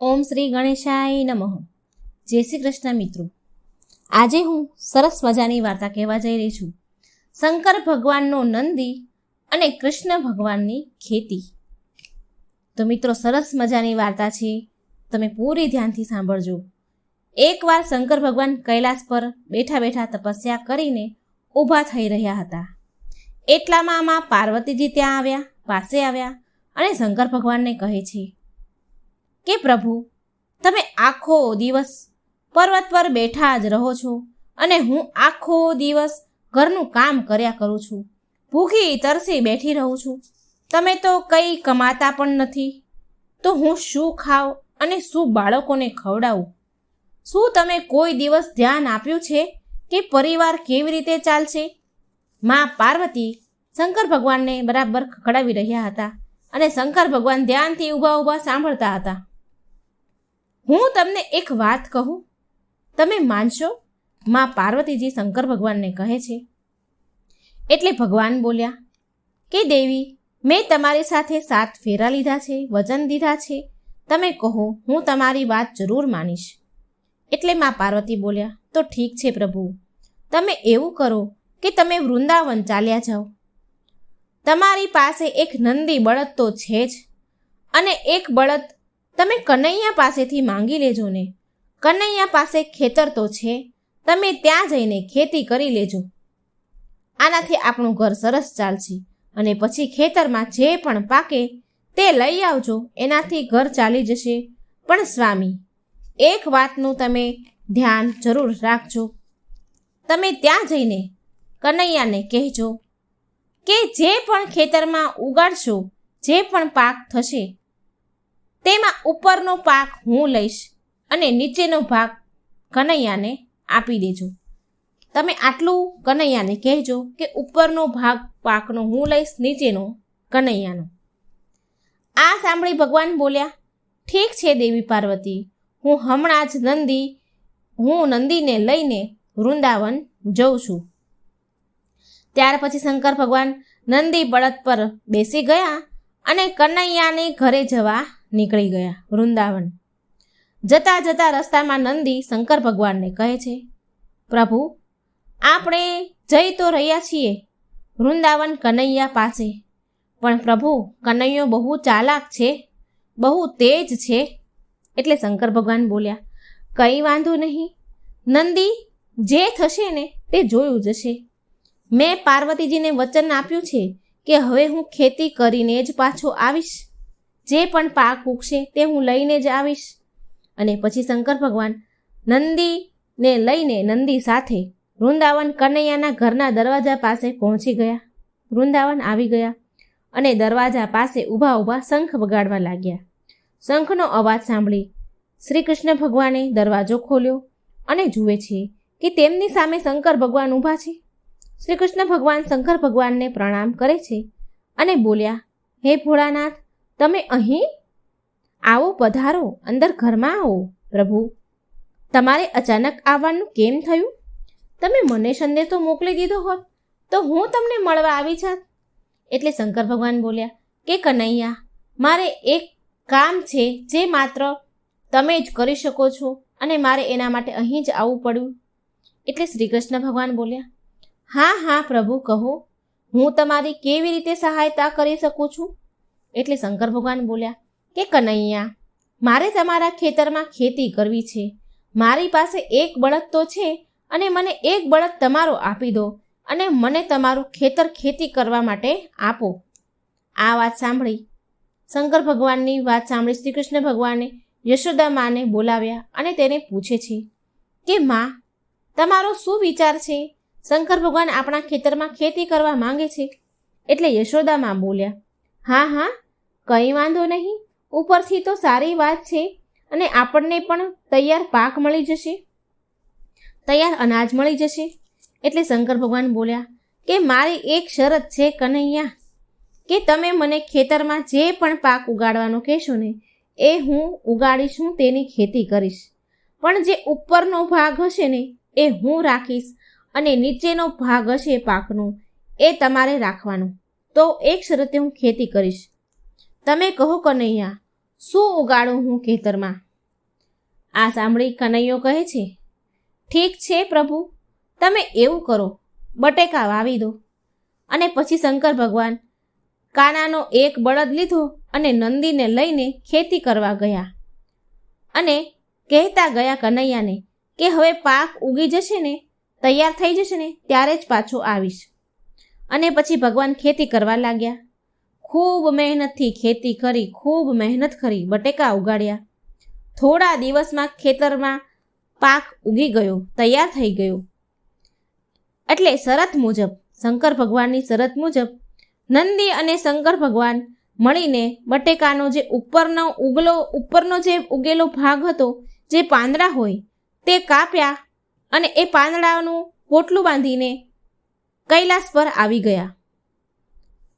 ઓમ શ્રી ગણેશાય નમઃ. જય શ્રી કૃષ્ણ મિત્રો. આજે હું સરસ મજાની વાર્તા કહેવા જઈ રહી છું. શંકર ભગવાનનો નંદી અને કૃષ્ણ ભગવાનની ખેતી. તો મિત્રો, સરસ મજાની વાર્તા છે, તમે પૂરી ધ્યાનથી સાંભળજો. એકવાર શંકર ભગવાન કૈલાસ પર બેઠા બેઠા તપસ્યા કરીને ઊભા થઈ રહ્યા હતા. એટલામાં માં પાર્વતીજી ત્યાં પાસે આવ્યા અને શંકર ભગવાનને કહે છે કે પ્રભુ, તમે આખો દિવસ પર્વત પર બેઠા જ રહો છો અને હું આખો દિવસ ઘરનું કામ કર્યા કરું છું, ભૂખી તરસી બેઠી રહું છું. તમે તો કંઈ કમાતા પણ નથી, તો હું શું ખાઉં અને શું બાળકોને ખવડાવું? શું તમે કોઈ દિવસ ધ્યાન આપ્યું છે કે પરિવાર કેવી રીતે ચાલશે? માં પાર્વતી શંકર ભગવાનને બરાબર ખખડાવી રહ્યા હતા અને શંકર ભગવાન ધ્યાનથી ઊભા ઊભા સાંભળતા હતા. હું તમને એક વાત કહું, તમે માનશો? માં પાર્વતીજી શંકર ભગવાનને કહે છે. એટલે ભગવાન બોલ્યા કે દેવી, મેં તમારી સાથે 7 ફેરા લીધા છે, વચન દીધા છે, તમે કહો, હું તમારી વાત જરૂર માનીશ. એટલે માં પાર્વતી બોલ્યા, તો ઠીક છે પ્રભુ, તમે એવું કરો કે તમે વૃંદાવન ચાલ્યા જાઓ. તમારી પાસે એક નંદી બળદ તો છે જ, અને એક બળદ તમે કનૈયા પાસેથી માંગી લેજો ને. કનૈયા પાસે ખેતર તો છે, તમે ત્યાં જઈને ખેતી કરી લેજો. આનાથી આપણું ઘર સરસ ચાલશે, અને પછી ખેતરમાં જે પણ પાકે તે લઈ આવજો, એનાથી ઘર ચાલી જશે. પણ સ્વામી, એક વાતનું તમે ધ્યાન જરૂર રાખજો. તમે ત્યાં જઈને કનૈયાને કહેજો કે જે પણ ખેતરમાં ઉગાડશો, જે પણ પાક થશે, તેમાં ઉપરનો પાક હું લઈશ અને નીચેનો ભાગ કનૈયાને આપી દેજો. તમે આટલું કનૈયાને કહેજો કે ઉપરનો ભાગ પાકનો હું લઈશ, નીચેનો કનૈયાનો. આ સાંભળી ભગવાન બોલ્યા, ઠીક છે દેવી પાર્વતી, હું હમણાં જ નંદીને લઈને વૃંદાવન જઉં છું. ત્યાર પછી શંકર ભગવાન નંદી બળદ પર બેસી ગયા અને કનૈયાને ઘરે જવા નીકળી ગયા વૃંદાવન. જતા જતા રસ્તામાં નંદી શંકર ભગવાનને કહે છે, પ્રભુ, આપણે જઈ તો રહ્યા છીએ વૃંદાવન કનૈયા પાસે, પણ પ્રભુ, કનૈયો બહુ ચાલાક છે, બહુ તેજ છે. એટલે શંકર ભગવાન બોલ્યા, કંઈ વાંધો નહીં નંદી, જે થશે ને તે જોયું જશે. મેં પાર્વતીજીને વચન આપ્યું છે કે હવે હું ખેતી કરીને જ પાછો આવીશ, જે પણ પાક ઉગશે તે હું લઈને જ આવીશ. અને પછી શંકર ભગવાન નંદીને લઈને નંદી સાથે વૃંદાવન કનૈયાના ઘરના દરવાજા પાસે પહોંચી ગયા. વૃંદાવન આવી ગયા અને દરવાજા પાસે ઊભા ઊભા શંખ વગાડવા લાગ્યા. શંખનો અવાજ સાંભળી શ્રી કૃષ્ણ ભગવાને દરવાજો ખોલ્યો અને જુએ છે કે તેમની સામે શંકર ભગવાન ઊભા છે. શ્રી કૃષ્ણ ભગવાન શંકર ભગવાનને પ્રણામ કરે છે અને બોલ્યા, હે ભોળાનાથ, તમે અહીં? આવો, પધારો, અંદર ઘરમાં આવો. પ્રભુ, તમારે અચાનક આવવાનું કેમ થયું? તમે મને સંદેશો મોકલી દીધો હોત તો હું તમને મળવા આવી જાત. એટલે શંકર ભગવાન બોલ્યા કે કનૈયા, મારે એક કામ છે જે માત્ર તમે જ કરી શકો છો અને મારે એના માટે અહીં જ આવવું પડ્યું. એટલે શ્રી કૃષ્ણ ભગવાન બોલ્યા, હા હા પ્રભુ, કહો, હું તમારી કેવી રીતે સહાયતા કરી શકું છું? એટલે શંકર ભગવાન બોલ્યા કે કનૈયા, મારે તમારા ખેતરમાં ખેતી કરવી છે. મારી પાસે એક બળદ તો છે, અને મને એક બળદ તમારો આપી દો અને મને તમારું ખેતી કરવા માટે આપો. આ વાત સાંભળી શંકર ભગવાનની વાત સાંભળી શ્રી કૃષ્ણ ભગવાને યશોદા માને બોલાવ્યા અને તેને પૂછે છે કે માં, તમારો શું વિચાર છે? શંકર ભગવાન આપણા ખેતરમાં ખેતી કરવા માંગે છે. એટલે યશોદા માં બોલ્યા, હા હા, કંઈ વાંધો નહીં, ઉપરથી તો સારી વાત છે અને આપણને પણ તૈયાર પાક મળી જશે, તૈયાર અનાજ મળી જશે. એટલે શંકર ભગવાન બોલ્યા કે મારી એક શરત છે કનૈયા, કે તમે મને ખેતરમાં જે પણ પાક ઉગાડવાનો કહેશો ને એ હું ઉગાડીશ, હું તેની ખેતી કરીશ. પણ જે ઉપરનો ભાગ હશે ને એ હું રાખીશ અને નીચેનો ભાગ હશે પાકનો એ તમારે રાખવાનો. તો એક શરતે હું ખેતી કરીશ. તમે કહો કનૈયા, શું ઉગાડું હું ખેતરમાં? આ સાંભળી કનૈયો કહે છે, ઠીક છે પ્રભુ, તમે એવું કરો, બટેકા વાવી દો. અને પછી શંકર ભગવાન કાનાનો એક બળદ લીધો અને નંદીને લઈને ખેતી કરવા ગયા અને કહેતા ગયા કનૈયાને કે હવે પાક ઉગી જશે ને, તૈયાર થઈ જશે ને, ત્યારે જ પાછો આવીશ. અને પછી ભગવાન ખેતી કરવા લાગ્યા. ખૂબ મહેનતથી ખેતી કરી, ખૂબ મહેનત કરી, બટેકા ઉગાડ્યા. થોડા દિવસમાં ખેતરમાં પાક ઉગી ગયો, તૈયાર થઈ ગયો. એટલે શરત મુજબ, શંકર ભગવાનની શરત મુજબ નંદી અને શંકર ભગવાન મળીને બટેકાનો જે ઉપરનો જે ઉગેલો ભાગ હતો, જે પાંદડા હોય તે કાપ્યા અને એ પાંદડાનું પોટલું બાંધીને કૈલાસ પર આવી ગયા.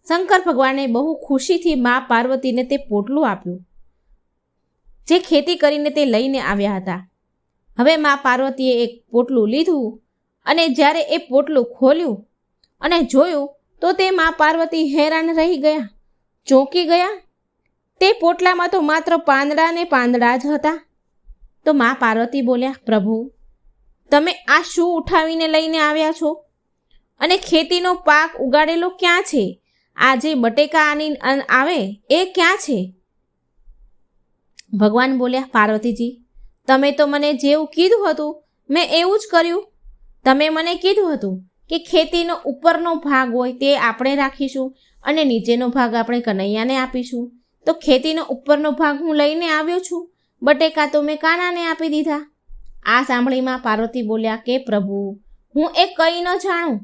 શંકર ભગવાને બહુ ખુશીથી મા પાર્વતીને તે પોટલું આપ્યું જે ખેતી કરીને તે લઈને આવ્યા હતા. હવે મા પાર્વતીએ એક પોટલું લીધું અને જ્યારે એ પોટલું ખોલ્યું અને જોયું તો તે મા પાર્વતી હેરાન રહી ગયા, ચોંકી ગયા. તે પોટલામાં તો માત્ર પાંદડા ને પાંદડા જ હતા. તો મા પાર્વતી બોલ્યા, પ્રભુ, તમે આ શું ઉઠાવીને લઈને આવ્યા છો? અને ખેતીનો પાક ઉગાડેલો ક્યાં છે? આ જે બટેકા આની આવે એ ક્યાં છે? ભગવાન બોલ્યા, પાર્વતીજી, તમે તો મને જેવું કીધું હતું મેં એવું જ કર્યું. તમે મને કીધું હતું કે ખેતીનો ઉપરનો ભાગ હોય તે આપણે રાખીશું અને નીચેનો ભાગ આપણે કનૈયાને આપીશું. તો ખેતીનો ઉપરનો ભાગ હું લઈને આવ્યો છું, બટેકા તો મેં કાનાને આપી દીધા. આ સાંભળીમાં પાર્વતી બોલ્યા કે પ્રભુ, હું એ કંઈ ન જાણું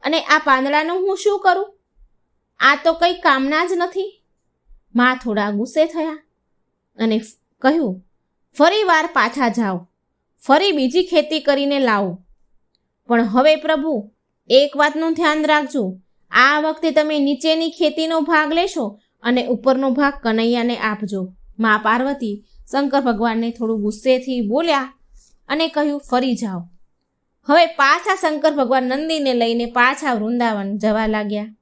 અને આ પાંદડાનું હું શું કરું? આ તો કંઈ કામના જ નથી. માં થોડા ગુસ્સે થયા અને કહ્યું, ફરી વાર પાછા જાઓ, ફરી બીજી ખેતી કરીને લાવો. પણ હવે પ્રભુ, એક વાતનું ધ્યાન રાખજો, આ વખતે તમે નીચેની ખેતીનો ભાગ લેશો અને ઉપરનો ભાગ કનૈયાને આપજો. મા પાર્વતી શંકર ભગવાનને થોડું ગુસ્સેથી બોલ્યા અને કહ્યું, ફરી જાઓ. હવે પાછા શંકર ભગવાન નંદીને લઈને પાછા વૃંદાવન જવા લાગ્યા.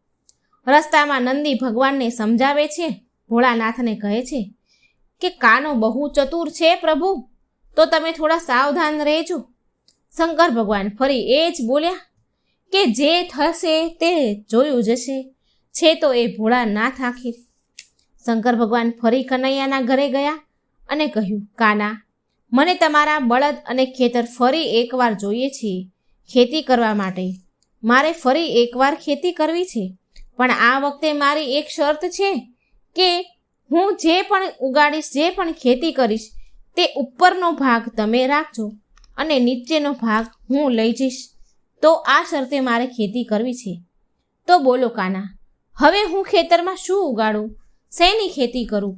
રસ્તામાં નંદી ભગવાનને સમજાવે છે, ભોળાનાથને કહે છે કે કાનો બહુ ચતુર છે પ્રભુ, તો તમે થોડા સાવધાન રહેજો. શંકર ભગવાન ફરી એ જ બોલ્યા કે જે થશે તે જોયું જશે, છે તો એ ભોળાનાથ આખીર. શંકર ભગવાન ફરી કનૈયાના ઘરે ગયા અને કહ્યું, કાના, મને તમારા બળદ અને ખેતર ફરી એકવાર જોઈએ છે ખેતી કરવા માટે. મારે ફરી એકવાર ખેતી કરવી છે, પણ આ વખતે મારી એક શરત છે કે હું જે પણ ઉગાડીશ, જે પણ ખેતી કરીશ, તે ઉપરનો ભાગ તમે રાખજો અને નીચેનો ભાગ હું લઈ જઈશ. તો આ શરતે મારે ખેતી કરવી છે. તો બોલો કાના, હવે હું ખેતરમાં શું ઉગાડું, શેની ખેતી કરું?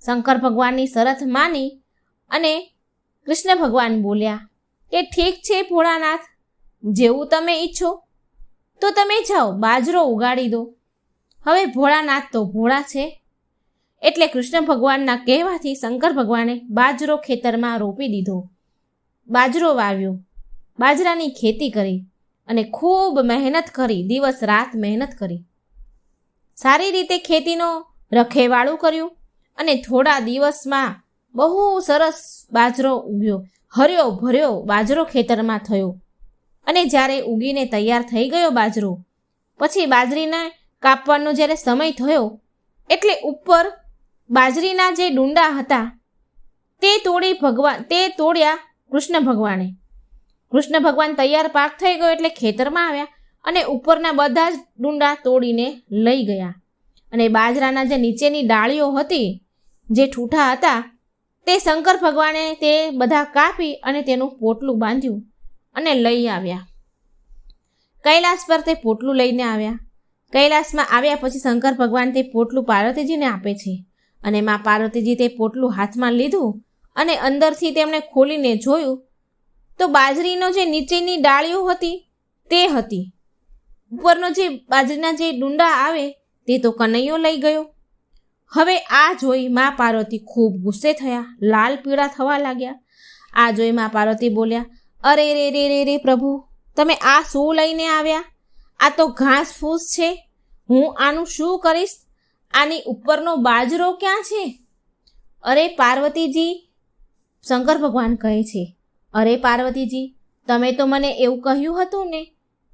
શંકર ભગવાનની શરત માની અને કૃષ્ણ ભગવાન બોલ્યા કે ઠીક છે ભોળાનાથ, જેવું તમે ઈચ્છો તો તમે જાઓ, બાજરો ઉગાડી દો. હવે ભોળાનાથ તો ભોળા છે એટલે કૃષ્ણ ભગવાનના કહેવાથી શંકર ભગવાને બાજરો ખેતરમાં રોપી દીધો. બાજરો વાવ્યો, બાજરાની ખેતી કરી અને ખૂબ મહેનત કરી, દિવસ રાત મહેનત કરી. સારી રીતે ખેતીનો રખેવાળું કર્યું અને થોડા દિવસમાં બહુ સરસ બાજરો ઉગ્યો. હર્યો ભર્યો બાજરો ખેતરમાં થયો અને જ્યારે ઉગીને તૈયાર થઈ ગયો બાજરો, પછી બાજરીને કાપવાનો જ્યારે સમય થયો એટલે ઉપર બાજરીના જે ડુંડા હતા તે તોડ્યા કૃષ્ણ ભગવાને. કૃષ્ણ ભગવાન તૈયાર પાક થઈ ગયો એટલે ખેતરમાં આવ્યા અને ઉપરના બધા જ ડુંડા તોડીને લઈ ગયા. અને બાજરાના જે નીચેની ડાળીઓ હતી, જે ઠૂઠા હતા, તે શંકર ભગવાને તે બધા કાપી અને તેનું પોટલું બાંધ્યું અને લઈ આવ્યા. કૈલાસ પર તે પોટલું લઈને આવ્યા. કૈલાસમાં આવ્યા પછી શંકર ભગવાન તે પોટલું પાર્વતીજીને આપે છે અને મા પાર્વતીજી તે પોટલું હાથમાં લીધું અને અંદરથી તેમણે ખોલીને જોયું તો બાજરીનો જે નીચેની ડાળીઓ હતી તે હતી. ઉપરનો જે બાજરીના જે ડુંડા આવે તે તો કનૈયો લઈ ગયો. હવે આ જોઈ મા પાર્વતી ખૂબ ગુસ્સે થયા, લાલ પીળા થવા લાગ્યા. આ જોઈ મા પાર્વતી બોલ્યા, અરે રે રે રે રે પ્રભુ, તમે આ શું લઈને આવ્યા? આ તો ઘાસ ફૂસ છે, હું આનું શું કરીશ? આની ઉપરનો બાજરો ક્યાં છે? અરે પાર્વતીજી, શંકર ભગવાન કહે છે, અરે પાર્વતીજી, તમે તો મને એવું કહ્યું હતું ને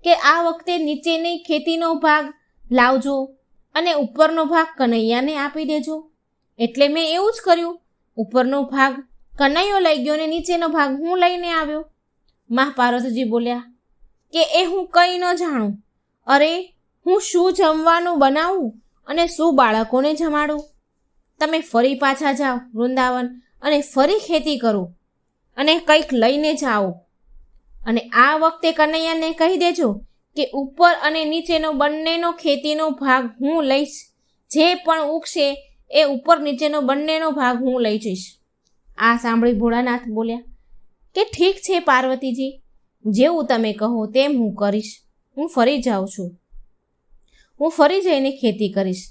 કે આ વખતે નીચેની ખેતીનો ભાગ લાવજો અને ઉપરનો ભાગ કનૈયાને આપી દેજો. એટલે મેં એવું જ કર્યું. ઉપરનો ભાગ કનૈયો લઈ ગયો ને નીચેનો ભાગ હું લઈને આવ્યો. મા પાર્વતીજી બોલ્યા કે એ હું કંઈ ન જાણું. અરે, હું શું જમવાનું બનાવું અને શું બાળકોને જમાડું? તમે ફરી પાછા જાઓ વૃંદાવન અને ફરી ખેતી કરો અને કંઈક લઈને જાઓ. અને આ વખતે કનૈયાને કહી દેજો કે ઉપર અને નીચેનો બંનેનો ખેતીનો ભાગ હું લઈશ. જે પણ ઉગશે એ ઉપર નીચેનો બંનેનો ભાગ હું લઈ જઈશ. આ સાંભળી ભોળાનાથ બોલ્યા કે ઠીક છે પાર્વતીજી, જેવું તમે કહો તેમ હું કરીશ. હું ફરી જાઉં છું. હું ફરી જઈને ખેતી કરીશ.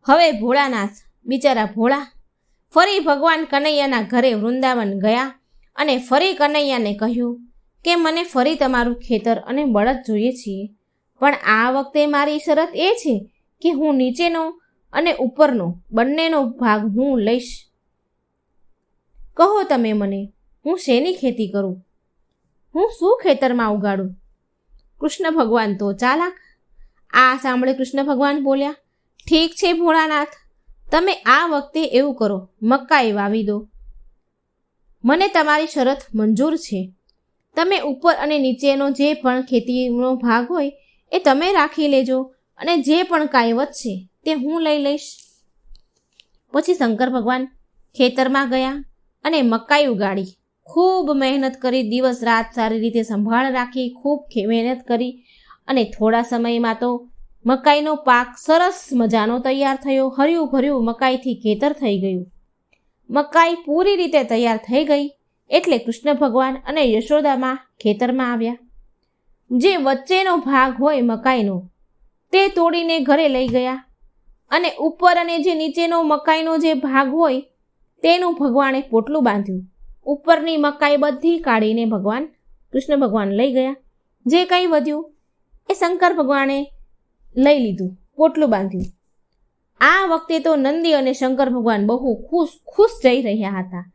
હવે ભોળાનાથ, બિચારા ભોળા, ફરી ભગવાન કનૈયાના ઘરે વૃંદાવન ગયા અને ફરી કનૈયાને કહ્યું કે મને ફરી તમારું ખેતર અને બળદ જોઈએ છીએ, પણ આ વખતે મારી શરત એ છે કે હું નીચેનો અને ઉપરનો બંનેનો ભાગ હું લઈશ. કહો તમે મને, હું શેની ખેતી કરું? હું શું ખેતરમાં ઉગાડું? કૃષ્ણ ભગવાન તો ચાલાક. આ સાંભળે કૃષ્ણ ભગવાન બોલ્યા, ઠીક છે ભોળાનાથ, તમે આ વખતે એવું કરો, મકાઈ વાવી દો. મને તમારી શરત મંજૂર છે. તમે ઉપર અને નીચેનો જે પણ ખેતીનો ભાગ હોય એ તમે રાખી લેજો અને જે પણ કાંઈ વધશે તે હું લઈ લઈશ. પછી શંકર ભગવાન ખેતરમાં ગયા અને મકાઈ ઉગાડી. ખૂબ મહેનત કરી, દિવસ રાત સારી રીતે સંભાળ રાખી, ખૂબ મહેનત કરી અને થોડા સમયમાં તો મકાઈનો પાક સરસ મજાનો તૈયાર થયો. હર્યું ભર્યું મકાઈથી ખેતર થઈ ગયું. મકાઈ પૂરી રીતે તૈયાર થઈ ગઈ એટલે કૃષ્ણ ભગવાન અને યશોદામાં ખેતરમાં આવ્યા. જે વચ્ચેનો ભાગ હોય મકાઈનો તે તોડીને ઘરે લઈ ગયા અને ઉપર અને જે નીચેનો મકાઈનો જે ભાગ હોય તેનું ભગવાને પોટલું બાંધ્યું. ઉપરની મકાઈ બધી કાઢીને કૃષ્ણ ભગવાન લઈ ગયા. જે કંઈ વધ્યું એ શંકર ભગવાને લઈ લીધું, પોટલું બાંધ્યું. આ વખતે તો નંદી અને શંકર ભગવાન બહુ ખુશ જઈ રહ્યા હતા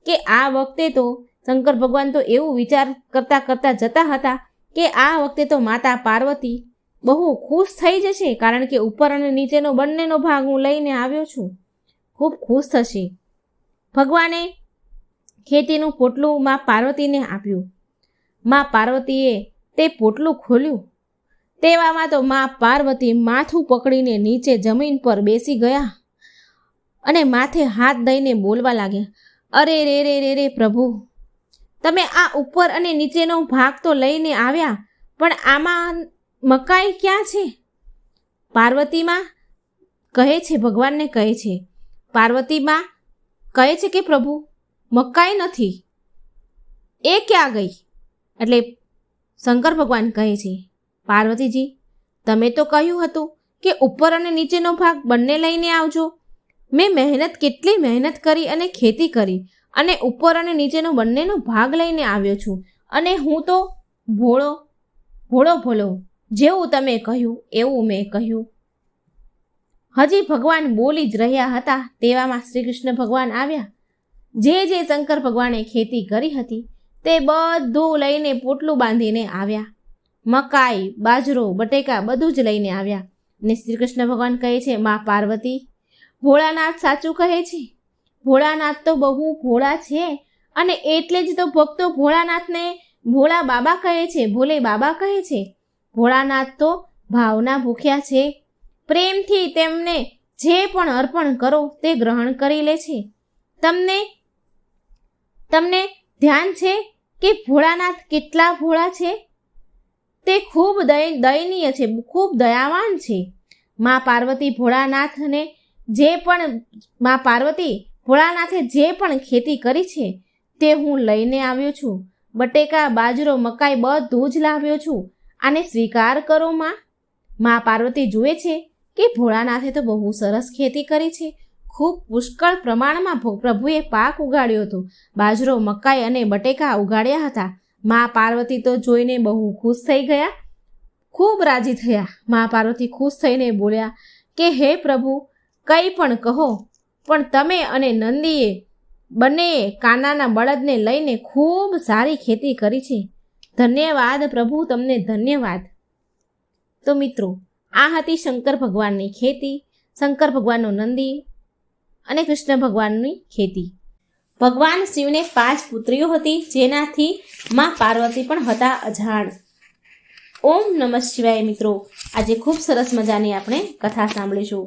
કે આ વખતે તો શંકર ભગવાન તો એવું વિચાર કરતા જતા હતા કે આ વખતે તો માતા પાર્વતી બહુ ખુશ થઈ જશે, કારણ કે ઉપર અને નીચેનો બંનેનો ભાગ હું લઈને આવ્યો છું. ખૂબ ખુશ થશે. ભગવાને ખેતીનું પોટલું મા પાર્વતીને આપ્યું. મા પાર્વતીએ તે પોટલું ખોલ્યું. તેવામાં તો મા પાર્વતી માથું પકડીને નીચે જમીન પર બેસી ગયા અને માથે હાથ દઈને બોલવા લાગ્યા, અરે રે રે રે રે પ્રભુ, તમે આ ઉપર અને નીચેનો ભાગ તો લઈને આવ્યા, પણ આમાં મકાઈ ક્યાં છે? પાર્વતીમાં કહે છે, ભગવાનને કહે છે. પાર્વતીમાં કહે છે કે પ્રભુ મકાઈ નથી, એ ક્યાં ગઈ? એટલે શંકર ભગવાન કહે છે, પાર્વતીજી, તમે તો કહ્યું હતું કે ઉપર અને નીચેનો ભાગ બંને લઈને આવજો. મેં કેટલી મહેનત કરી અને ખેતી કરી અને ઉપર અને નીચેનો બંનેનો ભાગ લઈને આવ્યો છું. અને હું તો ભોળો જેવું તમે કહ્યું એવું મેં કહ્યું. હજી ભગવાન બોલી જ રહ્યા હતા તેવામાં શ્રી કૃષ્ણ ભગવાન આવ્યા. જે શંકર ભગવાને ખેતી કરી હતી તે બધું લઈને પોટલું બાંધીને આવ્યા. મકાઈ, બાજરો, બટેકા બધું જ લઈને આવ્યા. ને શ્રી કૃષ્ણ ભગવાન કહે છે, મા પાર્વતી, ભોળાનાથ સાચું કહે છે. ભોળાનાથ તો બહુ ભોળા છે અને એટલે જ તો ભક્તો ભોળાનાથને ભોળા બાબા કહે છે, ભોલે બાબા કહે છે. ભોળાનાથ તો ભાવના ભૂખ્યા છે. પ્રેમથી તેમને જે પણ અર્પણ કરો તે ગ્રહણ કરી લે છે. તમને ધ્યાન છે કે ભોળાનાથ કેટલા ભોળા છે? તે ખૂબ દયનીય છે, ખૂબ દયાવાન છે. મા પાર્વતી ભોળાનાથે જે પણ ખેતી કરી છે તે હું લઈને આવ્યો છું. બટેકા, બાજરો, મકાઈ બધું જ લાવ્યો છું. આને સ્વીકાર કરો માં. મા પાર્વતી જુએ છે કે ભોળાનાથે તો બહુ સરસ ખેતી કરી છે. ખૂબ પુષ્કળ પ્રમાણમાં પ્રભુએ પાક ઉગાડ્યો હતો. બાજરો, મકાઈ અને બટેકા ઉગાડ્યા હતા. મા પાર્વતી તો જોઈને બહુ ખુશ થઈ ગયા, ખૂબ રાજી થયા. મા પાર્વતી ખુશ થઈને બોલ્યા કે હે પ્રભુ, કંઈ પણ કહો, પણ તમે અને નંદીએ બંનેએ કાનાના બળદને લઈને ખૂબ સારી ખેતી કરી છે. ધન્યવાદ પ્રભુ, તમને ધન્યવાદ. તો મિત્રો, આ હતી શંકર ભગવાનની ખેતી, શંકર ભગવાનનો નંદી અને કૃષ્ણ ભગવાનની ખેતી. ભગવાન શિવને 5 પુત્રીઓ હતી, જેનાથી માં પાર્વતી પણ હતા અજાણ. ઓમ નમઃ શિવાય. મિત્રો, આજે ખૂબ સરસ મજાની આપણે કથા સાંભળીશું.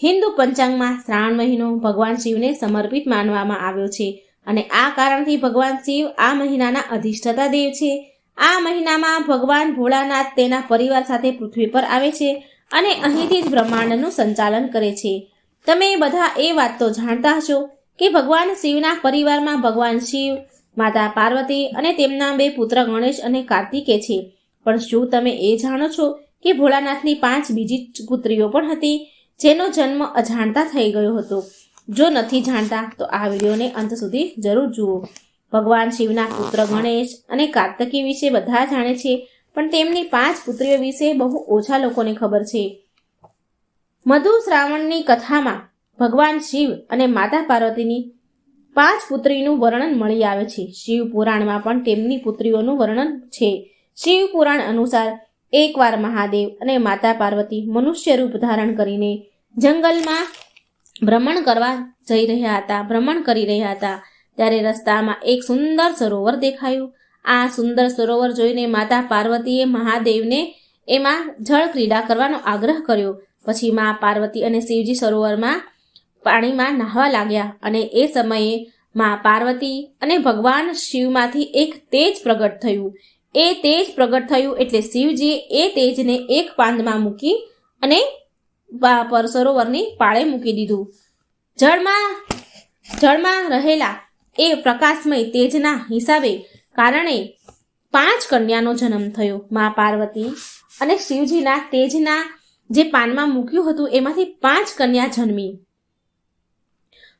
હિન્દુ પંચાંગમાં શ્રાવણ મહિનો ભગવાન શિવને સમર્પિત માનવામાં આવ્યો છે અને આ કારણથી ભગવાન શિવ આ મહિનાના અધિષ્ઠાતા દેવ છે. આ મહિનામાં ભગવાન ભોળાનાથ તેના પરિવાર સાથે પૃથ્વી પર આવે છે અને અહીંથી જ બ્રહ્માંડનું સંચાલન કરે છે. તમે બધા એ વાત તો જાણતા હશો કે ભગવાન શિવના પરિવારમાં ભગવાન શિવ, માતા પાર્વતી અને તેમના 2 પુત્ર ગણેશ અને કાર્તિકે છે. પણ શું તમે એ જાણો છો કે ભોળાનાથની 5 બીજી પુત્રીઓ પણ હતી, જેનો જન્મ અજાણતા થઈ ગયો હતો? જો નથી જાણતા તો આ વિડીયોને અંત સુધી જરૂર જુઓ. ભગવાન શિવના પુત્ર ગણેશ અને કાર્તિકી વિશે બધા જાણે છે, પણ તેમની 5 પુત્રીઓ વિશે બહુ ઓછા લોકોને ખબર છે. મધુ શ્રાવણની કથામાં ભગવાન શિવ અને માતા પાર્વતીની 5 પુત્રીનું વર્ણન મળી આવે છે. શિવ પુરાણમાં પણ તેમની પુત્રીઓનું વર્ણન છે. શિવ પુરાણ અનુસાર એકવાર મહાદેવ અને માતા પાર્વતી મનુષ્ય રૂપ ધારણ કરીને જંગલમાં ભ્રમણ કરી રહ્યા હતા. ત્યારે રસ્તામાં એક સુંદર સરોવર દેખાયું. આ સુંદર સરોવર જોઈને માતા પાર્વતીએ મહાદેવને એમાં જળ ક્રીડા કરવાનો આગ્રહ કર્યો. પછી મા પાર્વતી અને શિવજી સરોવરમાં પાણીમાં નહાવા લાગ્યા અને એ સમયે મા પાર્વતી અને ભગવાન શિવમાંથી એક તેજ પ્રગટ થયું. એ તેજ પ્રગટ થયું એટલે શિવજીએ એ તેજને એક પાંદમાં મૂકી અને સરોવરની પાળે મૂકી દીધું. જળમાં રહેલા એ પ્રકાશમય તેજના હિસાબે કારણે 5 કન્યાનો જન્મ થયો. મા પાર્વતી અને શિવજીના તેજના જે પાનમાં મૂક્યું હતું એમાંથી 5 કન્યા જન્મી.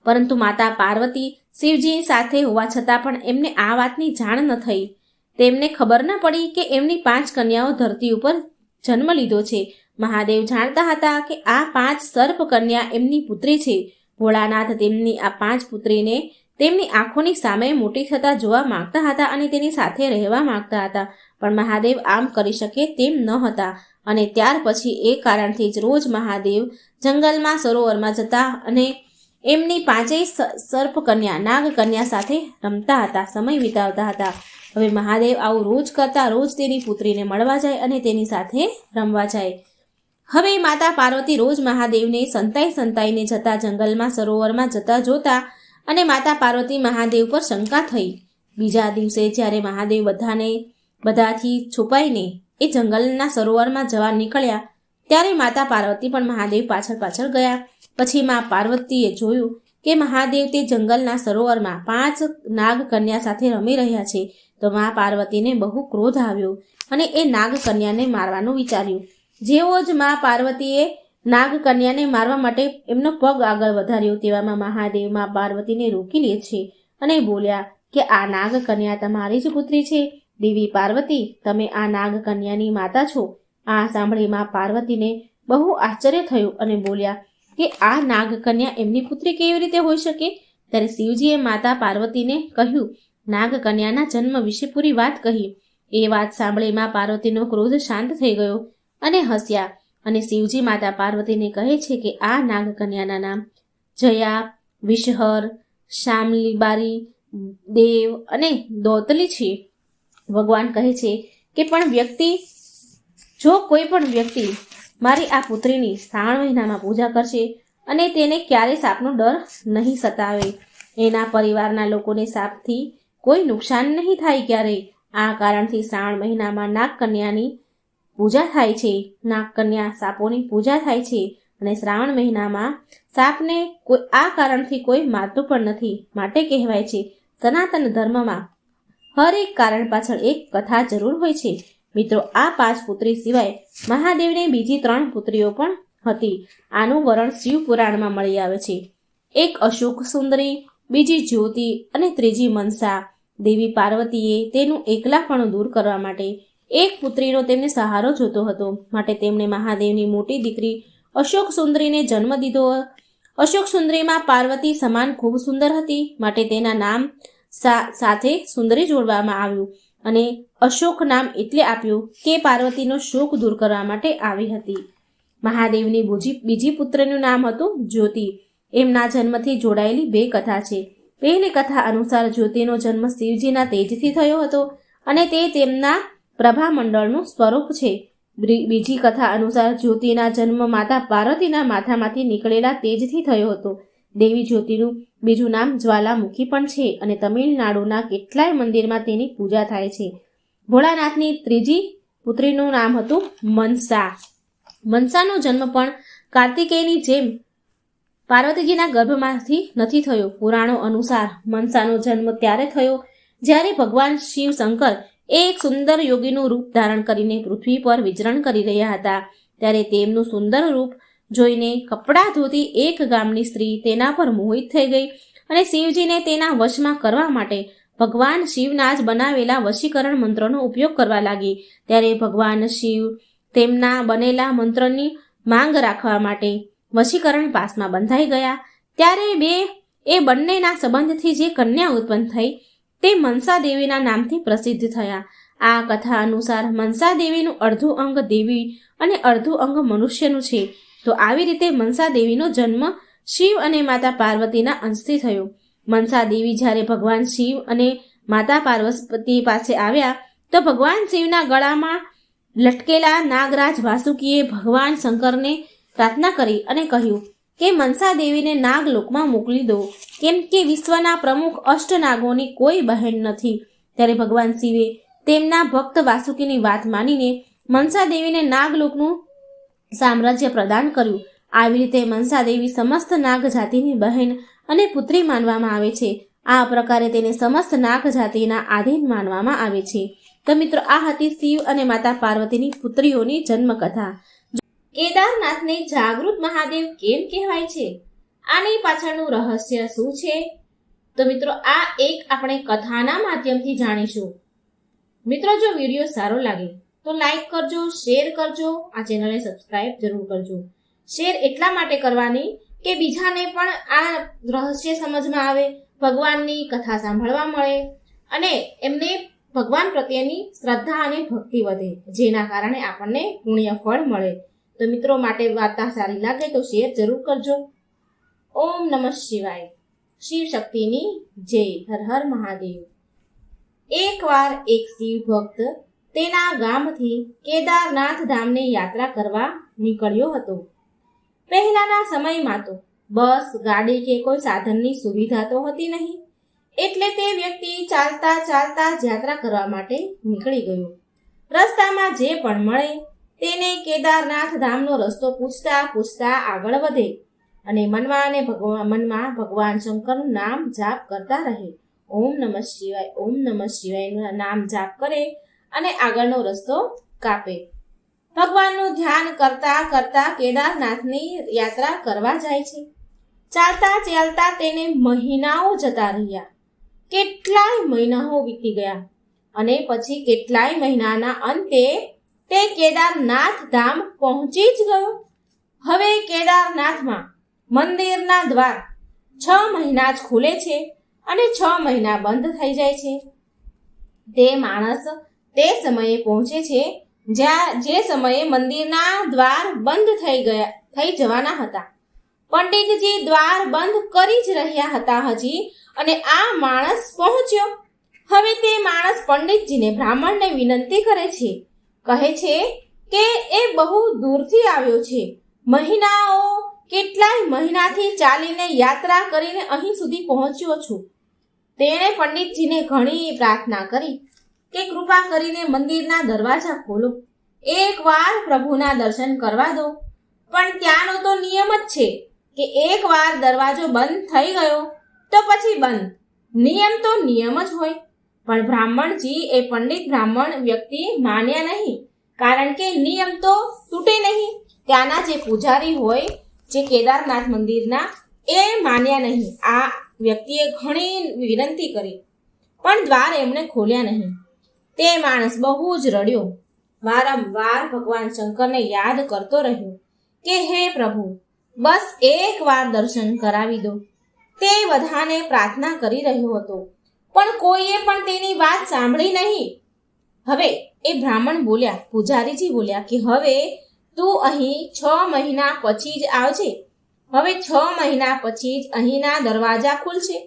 પરંતુ માતા પાર્વતી શિવજી સાથે હોવા છતાં પણ એમને આ વાતની જાણ ન થઈ. તેમને ખબર ન પડી કે એમની 5 કન્યાઓ ધરતી ઉપર જન્મ લીધો છે. મહાદેવ જાણતા હતા કે આ 5 સર્પ કન્યા એમની પુત્રી છે. ભોળાનાથ તેમની આ 5 પુત્રીને તેમની આંખોની સામે મોટી થતા જોવા માંગતા હતા અને તેની સાથે રહેવા માંગતા હતા, પણ મહાદેવ આમ કરી શકે તેમ ન હતા. અને ત્યાર પછી એ કારણથી જ રોજ મહાદેવ જંગલમાં સરોવરમાં જતા અને એમની 5 સર્પ કન્યા નાગ કન્યા સાથે રમતા હતા, સમય વિતાવતા હતા. હવે મહાદેવ આવું રોજ કરતા, રોજ તેની પુત્રીને મળવા જાય અને તેની સાથે રમવા જાય. હવે માતા પાર્વતી રોજ મહાદેવને સંતાઈને જતા જંગલમાં સરોવરમાં જતા જોતા અને માતા પાર્વતી મહાદેવ પર શંકા થઈ. બીજા દિવસે જ્યારે મહાદેવ બધાથી છુપાઈને એ જંગલના સરોવરમાં જવા નીકળ્યા ત્યારે માતા પાર્વતી પણ મહાદેવ પાછળ ગયા. પછી મા પાર્વતીએ જોયું કે મહાદેવ તે જંગલના સરોવરમાં 5 નાગ કન્યા સાથે રમી રહ્યા છે. તો મા પાર્વતીને બહુ ક્રોધ આવ્યો અને એ નાગ કન્યાને મારવાનું વિચાર્યું. જેવો જ મા પાર્વતીએ નાગ કન્યાને મારવા માટે એમનો પગ આગળ વધાર્યો, તેવામાં મહાદેવ મા પાર્વતીને રોકી લે છે અને બોલ્યા કે આ નાગ કન્યા તમારી જ પુત્રી છે. દેવી પાર્વતી, તમે આ નાગ કન્યાની માતા છો. આ સાંભળી મા પાર્વતીને બહુ આશ્ચર્ય થયું અને બોલ્યા કે આ નાગ કન્યા એમની પુત્રી કેવી રીતે હોઈ શકે? ત્યારે શિવજીએ માતા પાર્વતીને કહ્યું, નાગ કન્યાના જન્મ વિશે પૂરી વાત કહી. એ વાત સાંભળી મા પાર્વતીનો ક્રોધ શાંત થઈ ગયો અને હસ્યા. અને શિવજી માતા પાર્વતીને કહે છે કે આ નાગ કન્યાના નામ જયા, વિષહર, શામલીબારી, દેવ અને દૌતલી છે. ભગવાન કહે છે કે જો કોઈ પણ વ્યક્તિ મારી આ પુત્રીની શ્રાવણ મહિનામાં પૂજા કરશે અને તેને ક્યારેય સાપનો ડર નહીં સતાવે, એના પરિવારના લોકોને સાપથી કોઈ નુકસાન નહીં થાય ક્યારેય. આ કારણથી શ્રાવણ મહિનામાં નાગ કન્યાની પૂજા થાય છે. નાગ કન્યા સાપોની પૂજા થાય છે અને શ્રાવણ મહિનામાં સાપને આ કારણથી કોઈ મારતું પણ નથી. માટે કહેવાય છે સનાતન ધર્મમાં હર એક કારણ પાછળ એક કથા જરૂર હોય છે. મિત્રો, આ 5 પુત્રી સિવાય મહાદેવને બીજી 3 પુત્રીઓ પણ હતી. આનું વર્ણન શિવ પુરાણમાં મળી આવે છે. એક અશોક સુંદરી, બીજી જ્યોતિ અને ત્રીજી મનસા. દેવી પાર્વતીએ તેનું એકલાપણું દૂર કરવા માટે એક પુત્રીનો તેમને સહારો જોતો હતો. માટે તેમણે મહાદેવની મોટી દીકરી અશોક સુંદરીને જન્મ દીધો અશોક સુંદરીમાં પાર્વતી સમાન ખૂબ સુંદર હતી, માટે તેના નામ સાથે સુંદરી જોડવામાં આવ્યું અને અશોક નામ એટલે આપ્યું કે પાર્વતીનો શોક દૂર કરવા માટે આવી હતી. મહાદેવની બીજી પુત્રનું નામ હતું જ્યોતિ. એમના જન્મથી જોડાયેલી બે કથા છે. પહેલી કથા અનુસાર જ્યોતિનો જન્મ શિવજીના તેજથી થયો હતો અને તે તેમના પ્રભામંડળનું સ્વરૂપ છે. બીજી કથા અનુસાર જ્યોતિના જન્મ માતા પાર્વતીના માથામાંથી નીકળેલા તેજથી થયો હતો. દેવી જ્યોતિનું બીજું નામ જ્વાલામુખી પણ છે અને તમિલનાડુના કેટલાય મંદિરમાં તેની પૂજા થાય છે. ભોળાનાથની ત્રીજી પુત્રીનું નામ હતું મનસા. મનસાનો જન્મ પણ કાર્તિકેયની જેમ પાર્વતીજીના ગર્ભમાંથી નથી થયો. પુરાણો અનુસાર મનસાનો જન્મ ત્યારે થયો જ્યારે ભગવાન શિવ શંકર એક સુંદર યોગીનું રૂપ ધારણ કરીને પૃથ્વી પર વિચરણ કરી રહ્યા હતા. ત્યારે તેમનું સુંદર રૂપ જોઈને કપડાં ધોતી એક ગામની સ્ત્રી તેના પર મોહિત થઈ ગઈ અને શિવજીને તેના વશમાં કરવા માટે ભગવાન શિવના જ બનાવેલા વશીકરણ મંત્રનો ઉપયોગ કરવા લાગી. ત્યારે ભગવાન શિવ તેમના બનેલા મંત્રની માંગ રાખવા માટે વશીકરણ પાસમાં બંધાઈ ગયા. ત્યારે એ બંનેના સંબંધથી જે કન્યા ઉત્પન્ન થઈ તે મનસા દેવીના નામથી પ્રસિદ્ધ થયા. આ કથા અનુસાર મનસા દેવીનું અડધું અંગ દેવી અને અડધું અંગ મનુષ્યનું છે. તો આવી રીતે મનસા દેવીનો જન્મ શિવ અને માતા પાર્વતીના અંશથી થયો. મનસા દેવી જ્યારે ભગવાન શિવ અને માતા પાર્વતી પાસે આવ્યા તો ભગવાન શિવના ગળામાં લટકેલા નાગરાજ વાસુકીએ ભગવાન શંકરને પ્રાર્થના કરી અને કહ્યું કે મનસા દેવીને નાગલોકમાં મોકલી દો, કેમ કે વિશ્વના પ્રમુખ અષ્ટનાગોની કોઈ બહેન નથી. ત્યારે ભગવાન શિવે તેમના ભક્ત વાસુકીની વાત માનીને મનસા દેવીને નાગલોકનું સામ્રાજ્ય પ્રદાન કર્યું. આવી રીતે મનસા દેવી સમસ્ત નાગ જાતિની બહેન અને પુત્રી માનવામાં આવે છે. આ પ્રકારે તેને સમસ્ત નાગ જાતિના આધીન માનવામાં આવે છે. તો મિત્રો, આ હતી શિવ અને માતા પાર્વતીની પુત્રીઓની જન્મકથા. કેદારનાથને જાગૃત મહાદેવ કેમ કહેવાય છે? આની પાછળનું રહસ્ય શું છે? તો મિત્રો, આ એક આપણે કથાના માધ્યમથી જાણીશું. મિત્રો, જો વિડીયો સારો લાગે તો લાઈક કરજો, શેર કરજો, આ ચેનલને સબસ્ક્રાઇબ જરૂર કરજો. શેર એટલા માટે કરવાની કે બીજાને પણ આ રહસ્ય સમજમાં આવે, ભગવાનની કથા સાંભળવા મળે અને એમને ભગવાન પ્રત્યેની શ્રદ્ધા અને ભક્તિ વધે, જેના કારણે આપણને પુણ્ય ફળ મળે. તો મિત્રો, માટે વાર્તા સારી લાગે તો શેર જરૂર કરજો. ઓમ નમઃ શિવાય. શિવ શક્તિની જય. હર હર મહાદેવ. એકવાર એક શિવ ભક્ત તેના ગામથી કેદારનાથ ધામને યાત્રા કરવા નીકળ્યો હતો. પહેલાના સમયમાં તો બસ, ગાડી કે કોઈ સાધનની સુવિધા તો હતી નહીં, એટલે તે વ્યક્તિ ચાલતા ચાલતા યાત્રા કરવા માટે નીકળી ગયો. રસ્તામાં જે પણ મળે તેને કેદારનાથ ધામનો રસ્તો પૂછતા પૂછતા આગળ વધે અને મનમાં ભગવાન શંકરનું નામ જાપ કરતા રહે. ઓમ નમઃ શિવાય, ઓમ નમઃ શિવાયનું નામ જાપ કરે અને આગળનો રસ્તો કાપે. ભગવાનનું ધ્યાન કરતા કરતા કેદારનાથની યાત્રા કરવા જાય છે. ચાલતા ચાલતા તેને મહિનાઓ જતા રહ્યા. કેટલાય મહિનાઓ વીતી ગયા અને પછી કેટલાય મહિનાના અંતે તે કેદારનાથ ધામ પહોંચી જ ગયો. હવે કેદારનાથમાં મંદિરના દ્વાર 6 મહિના જ ખુલે છે અને 6 મહિના બંધ થઈ જાય છે. તે માણસ તે સમયે પહોંચે છે જે સમયે મંદિરના દ્વાર બંધ થઈ જવાના હતા. પંડિતજી દ્વાર બંધ કરી જ રહ્યા હતા હજી, અને આ માણસ પહોંચ્યો. હવે તે માણસ પંડિતજીને, બ્રાહ્મણને વિનંતી કરે છે. કહે છે કે એ બહુ દૂરથી આવ્યો છે, કેટલાય મહિનાથી ચાલીને યાત્રા કરીને અહીં સુધી પહોંચ્યો છું. તેણે પંડિતજીને ઘણી પ્રાર્થના કરી કે કૃપા કરીને મંદિરના દરવાજા ખોલો, એકવાર પ્રભુના દર્શન કરવા દો. પણ ત્યાંનો તો નિયમ જ છે કે એકવાર દરવાજો બંધ થઈ ગયો તો પછી બંધ. નિયમ તો નિયમ જ હોય. પણ બ્રાહ્મણજી, એ પંડિત બ્રાહ્મણ વ્યક્તિ માન્યા નહીં, કારણ કે નિયમ તો તૂટે નહીં. ત્યાંના જે પૂજારી હોય, જે કેદારનાથ મંદિરના, એ માન્યા નહીં. આ વ્યક્તિએ ઘણી વિનંતી કરી પણ દ્વાર એમણે ખોલ્યા નહીં. તે માણસ બહુ જ રડ્યો. વારંવાર ભગવાન શંકરને યાદ કરતો રહ્યો કે હે પ્રભુ, બસ એકવાર દર્શન કરાવી દો. તે બધાને પ્રાર્થના કરી રહ્યો હતો, પણ કોઈએ પણ તેની વાત સાંભળી નહીં. હવે એ બ્રાહ્મણ બોલ્યા, પૂજારીજી બોલ્યા કે હવે તું અહીં 6 મહિના પછી જ આવજે. હવે 6 મહિના પછી જ અહીંના દરવાજા ખુલશે.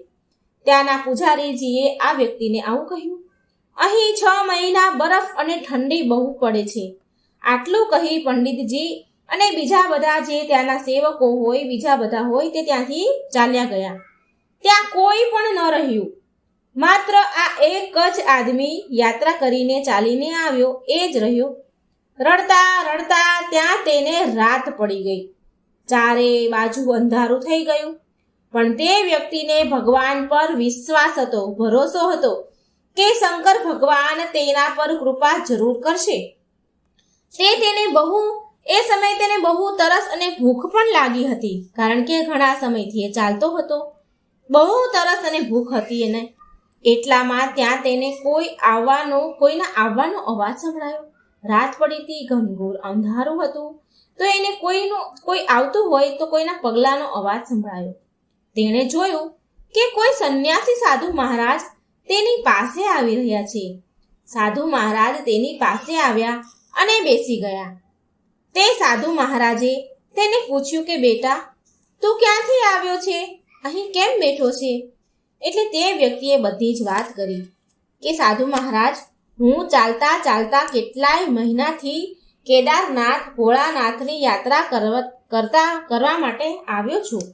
ત્યાંના પૂજારીજીએ આ વ્યક્તિને આવું કહ્યું. અહીં 6 મહિના બરફ અને ઠંડી બહુ પડે છે. આટલું કહી પંડિતજી અને બીજા બધા જે ત્યાંના સેવકો હોય, બીજા બધા હોય તે ત્યાંથી ચાલ્યા ગયા. ત્યાં કોઈ પણ ન રહ્યું. માત્ર આ એક જ આદમી યાત્રા કરીને ચાલીને આવ્યો એ જ રહ્યો. રડતા રડતા ત્યાં તેને રાત પડી ગઈ. ચારે બાજુ અંધારું થઈ ગયું. પણ તે વ્યક્તિને ભગવાન પર વિશ્વાસ હતો, ભરોસો હતો કે શંકર ભગવાન તેના પર કૃપા જરૂર કરશે. એ સમયે તેને બહુ તરસ અને ભૂખ પણ લાગી હતી, કારણ કે ઘણા સમયથી એ ચાલતો હતો. બહુ તરસ અને ભૂખ હતી એને. એટલામાં ત્યાં તેને કોઈના આવવાનો અવાજ સંભળાયો. રાત પડી હતી, ઘનઘોર અંધારું હતું, તો એને કોઈ આવતું હોય તો કોઈના પગલાંનો અવાજ સંભળાયો. તેણે જોયું કે કોઈ સંન્યાસી સાધુ મહારાજ તેની પાસે આવી રહ્યા છે. સાધુ મહારાજ તેની પાસે આવ્યા અને બેસી ગયા. તે સાધુ મહારાજે તેને પૂછ્યું કે બેટા, તું ક્યાંથી આવ્યો છે? અહીં કેમ બેઠો છે? એટલે તે વ્યક્તિએ બધી જ વાત કરી કે સાધુ મહારાજ, હું ચાલતા ચાલતા કેટલાય મહિનાથી કેદારનાથ ભોળાનાથની યાત્રા કરવા માટે આવ્યો છું.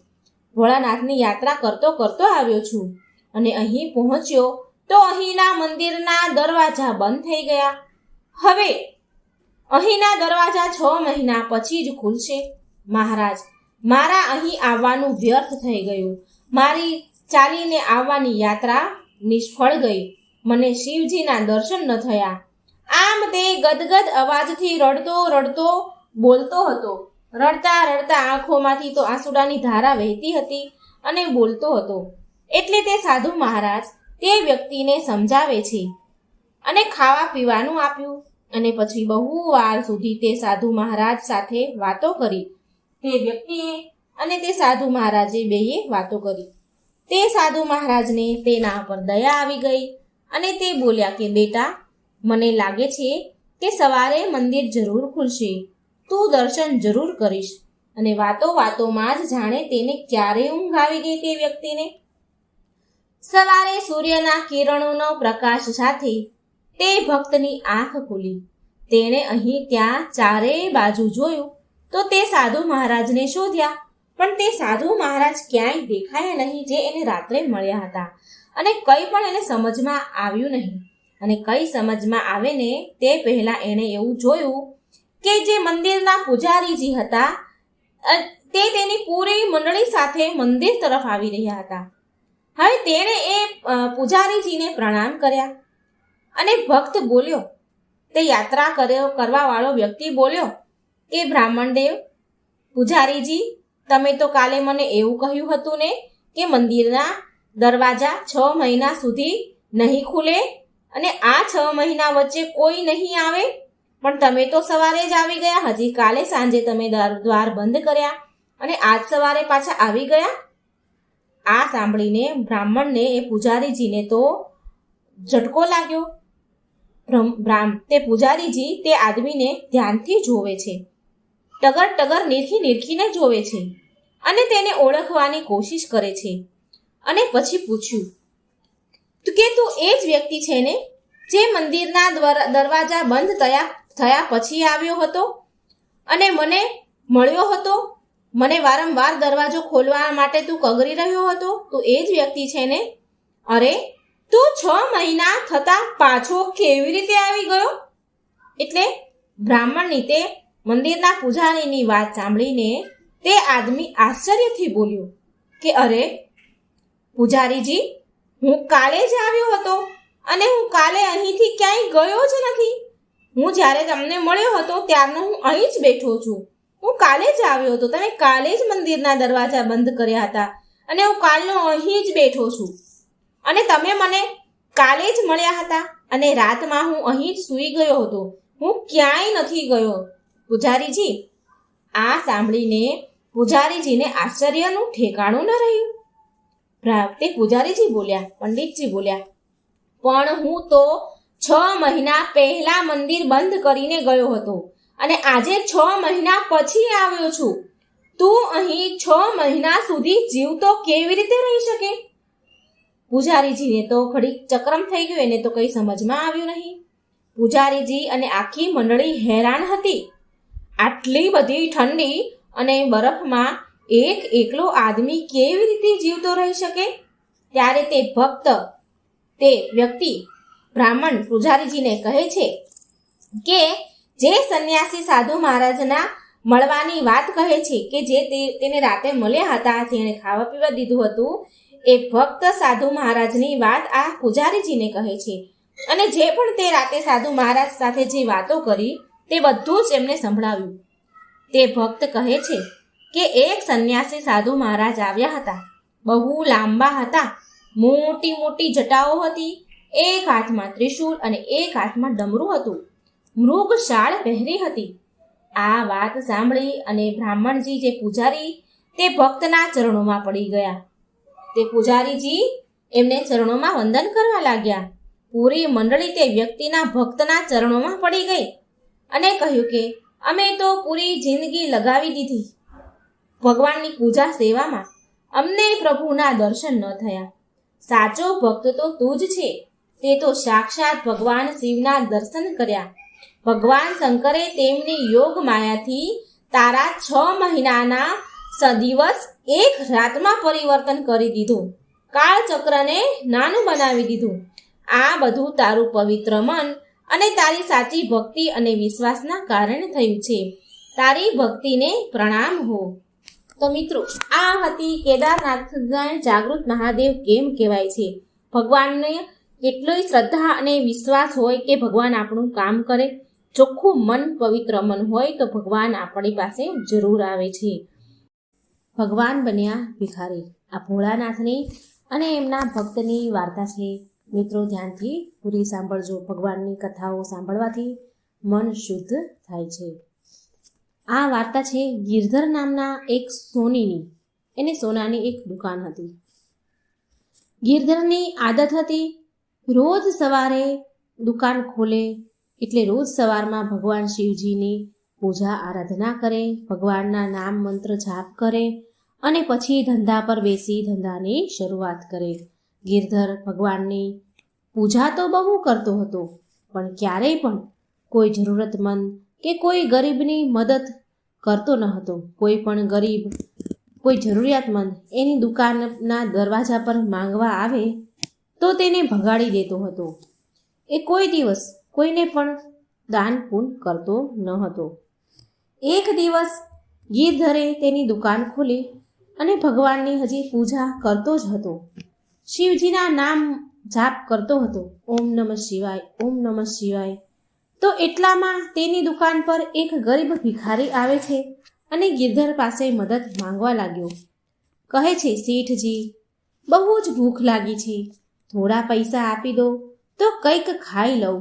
ભોળાનાથની યાત્રા કરતો આવ્યો છું અને અહીં પહોંચ્યો તો અહીંના મંદિરના દરવાજા બંધ થઈ ગયા. હવે અહીંના દરવાજા 6 મહિના પછી જ ખુલશે. મહારાજ, મારા અહીં આવવાનું વ્યર્થ થઈ ગયું. મારી ચાલીને આવવાની યાત્રા નિષ્ફળ ગઈ. મને શિવજીના દર્શન ન થયા. આમ તે ગદગદ અવાજથી રડતો બોલતો હતો. રડતા રડતા આંખોમાંથી તો આંસુડાની ધારા વહેતી હતી અને બોલતો હતો. એટલે તે સાધુ મહારાજ તે વ્યક્તિને સમજાવે છે અને ખાવા પીવાનું આપ્યું. અને પછી બહુ વાર સુધી તે સાધુ મહારાજ સાથે વાતો કરી. તે વ્યક્તિએ અને તે સાધુ મહારાજે બેએ વાતો કરી. તે સાધુ મહારાજને તેના પર દયા આવી ગઈ અને તે બોલ્યા કે બેટા, મને લાગે છે કે સવારે મંદિર જરૂર ખુલશે. તું દર્શન જરૂર કરીશ. અને વાતોમાં જ જાણે તેને ક્યારે ઊંઘ આવી ગઈ તે વ્યક્તિને. સવારે સૂર્યના કિરણોનો પ્રકાશ સાથે તે ભક્તની આંખ ખુલી. તેણે અહીં ત્યાં ચારેય બાજુ જોયું તો તે સાધુ મહારાજને શોધ્યા, પણ તે સાધુ મહારાજ ક્યાંય દેખાયા નહીં જે એને રાત્રે મળ્યા હતા. અને કંઈ પણ એને સમજમાં આવ્યું નહીં. અને કંઈ સમજમાં આવે ને તે પહેલાં એણે એવું જોયું કે જે મંદિરના પૂજારીજી હતા તે તેની પૂરી મંડળી સાથે મંદિર તરફ આવી રહ્યા હતા. હવે તેણે એ પૂજારીજીને પ્રણામ કર્યા અને ભક્ત બોલ્યો, તે યાત્રા કરવા વાળો વ્યક્તિ બોલ્યો કે બ્રાહ્મણદેવ, પૂજારીજી, તમે તો કાલે મને એવું કહ્યું હતું ને કે મંદિરના દરવાજા 6 મહિના સુધી નહીં ખુલે અને આ 6 મહિના વચ્ચે કોઈ નહીં આવે, પણ તમે તો સવારે જ આવી ગયા. હજી કાલે સાંજે તમે દ્વાર બંધ કર્યા અને આજ સવારે પાછા આવી ગયા. આ સાંભળીને બ્રાહ્મણને એ પૂજારીજીને તો ઝટકો લાગ્યો. તે પૂજારીજી તે આદમીને ધ્યાનથી જોવે છે, ટગર નીરખીને જોવે છે અને તેને ઓળખવાની કોશિશ કરે છે. અને પછી પૂછ્યું કે તું એ જ વ્યક્તિ છે ને જે મંદિરના દરવાજા બંધ થયા પછી આવ્યો હતો અને મને મળ્યો હતો? મને વારંવાર દરવાજો ખોલવા માટે તું કગરી રહ્યો હતો. તું એ જ વ્યક્તિ છે ને? અરે, તું 6 મહિના થતા પાછો કેવી રીતે આવી ગયો? એટલે બ્રાહ્મણની તે મંદિરના પૂજારીની વાત સાંભળીને તે આદમી આશ્ચર્યથી બોલ્યો કે અરે પૂજારીજી, હું કાલે જ આવ્યો હતો અને હું કાલે અહીંથી ક્યાંય ગયો જ નથી. હું જ્યારે તમને મળ્યો હતો ત્યારનો હું અહીં જ બેઠો છું. હું કાલે જ આવ્યો હતો. તમે કાલે જ મંદિરના દરવાજા બંધ કર્યા હતા અને હું કાલનો અહીં જ બેઠો છું. અને તમે મને કાલે જ મળ્યા હતા અને રાતમાં હું અહીં જ સૂઈ ગયો હતો. હું ક્યાંય નથી ગયો. પૂજારીજી, આ સાંભળીને પૂજારીજીને આશ્ચર્યનું ઠેકાણું ન રહ્યું. તે પૂજારીજી બોલ્યા, પંડિતજી બોલ્યા, પણ હું તો 6 મહિના પહેલા મંદિર બંધ કરીને ગયો હતો અને આજે 6 મહિના પછી આવ્યો છું. તું અહીં 6 મહિના સુધી જીવતો કેવી રીતે રહી શકે? પૂજારીજીને તો ઘડીક ચક્રમ થઈ ગયું, એને તો કંઈ સમજમાં આવ્યું નહીં. પૂજારીજી અને આખી મંડળી હેરાન હતી. આટલી બધી ઠંડી અને બરફમાં એકલો આદમી કેવી રીતે જીવતો રહી શકે? ત્યારે તે વ્યક્તિ બ્રાહ્મણ પૂજારીજીને કહે છે કે જે સંન્યાસી સાધુ મહારાજના મળવાની વાત કહે છે, કે જે તેને રાતે મળ્યા હતા, જેણે ખાવા પીવા દીધું હતું, એ ભક્ત સાધુ મહારાજની વાત આ પૂજારીજીને કહે છે. અને જે પણ તે રાતે સાધુ મહારાજ સાથે જે વાતો કરી તે બધું જ એમને સંભળાવ્યું. તે ભક્ત કહે છે કે એક સંન્યાસી સાધુ મહારાજ આવ્યા હતા. બહુ લાંબા હતા, મોટી મોટી જટાઓ હતી, એક હાથમાં ત્રિશૂળ અને એક હાથમાં ડમરું હતું. મૃગ શાળ પહેરી હતી. આ વાત સાંભળી અને બ્રાહ્મણજી જે પૂજારી તે ભક્તના ચરણોમાં પડી ગયા. તે પૂજારીજી એમને ચરણોમાં વંદન કરવા લાગ્યા. પૂરી મંડળી તે વ્યક્તિના ભક્તના ચરણોમાં પડી ગઈ અને કહ્યું કે અમે તો પૂરી જિંદગી લગાવી દીધી ભગવાનની પૂજા સેવામાં, અમને પ્રભુના દર્શન ન થયા. સાચો ભક્ત તો તું જ છે. તે તો સાક્ષાત ભગવાન શિવના દર્શન કર્યા. ભગવાન શંકરે તેમની યોગ માયાથી તારા 6 મહિનાના દિવસ એક રાતમાં પરિવર્તન કરી દીધું. કાળચક્રને નાનું બનાવી દીધું. આ બધું તારું પવિત્ર મન અને તારી સાચી ભક્તિ અને વિશ્વાસના કારણે થયું છે. તારી ભક્તિને પ્રણામ હો. તો મિત્રો, આ હતી કેદારનાથના જાગૃત મહાદેવ કેમ કહેવાય છે. ભગવાનને કેટલી શ્રદ્ધા અને વિશ્વાસ હોય કે ભગવાન આપણું કામ કરે. ચોખ્ખું મન, પવિત્ર મન હોય તો ભગવાન આપણી પાસે જરૂર આવે છે. ભગવાન બન્યા ભિખારી. આ ભોળાનાથની અને એમના ભક્તની વાર્તા છે. મિત્રો, ધ્યાનથી પૂરી સાંભળજો. ભગવાનની કથાઓ સાંભળવાથી મન શુદ્ધ થાય છે. આ વાર્તા છે ગિરધર નામના એક સોનીની. એને સોનાની એક દુકાન હતી. ગિરધરની આદત હતી રોજ સવારે દુકાન ખોલે એટલે રોજ સવારમાં ભગવાન શિવજીની પૂજા આરાધના કરે, ભગવાનના નામ મંત્ર જાપ કરે અને પછી ધંધા પર બેસી ધંધાની શરૂઆત કરે. ગિરધર ભગવાનની પૂજા તો બહુ કરતો હતો, પણ ક્યારેય પણ કોઈ જરૂરતમંદ કે કોઈ ગરીબની મદદ કરતો ન હતો. કોઈ પણ ગરીબ, કોઈ જરૂરિયાતમંદ એની દુકાનના દરવાજા પર માંગવા આવે તો તેને ભગાડી દેતો હતો. એ કોઈ દિવસ કોઈને પણ દાન પૂન કરતો ન હતો. એક દિવસ ગિરધરે તેની દુકાન ખોલી અને ભગવાનની હજી પૂજા કરતો જ હતો. શિવજીના નામ જાપ કરતો હતો, ઓમ નમઃ શિવાય, ઓમ નમઃ શિવાય. તો એટલામાં તેની દુકાન પર એક ગરીબ ભિખારી આવે છે અને ગિરધર પાસે મદદ માંગવા લાગ્યો. કહે છે, શેઠજી, બહુ જ ભૂખ લાગી છે, થોડા પૈસા આપી દો તો કંઈક ખાઈ લઉં.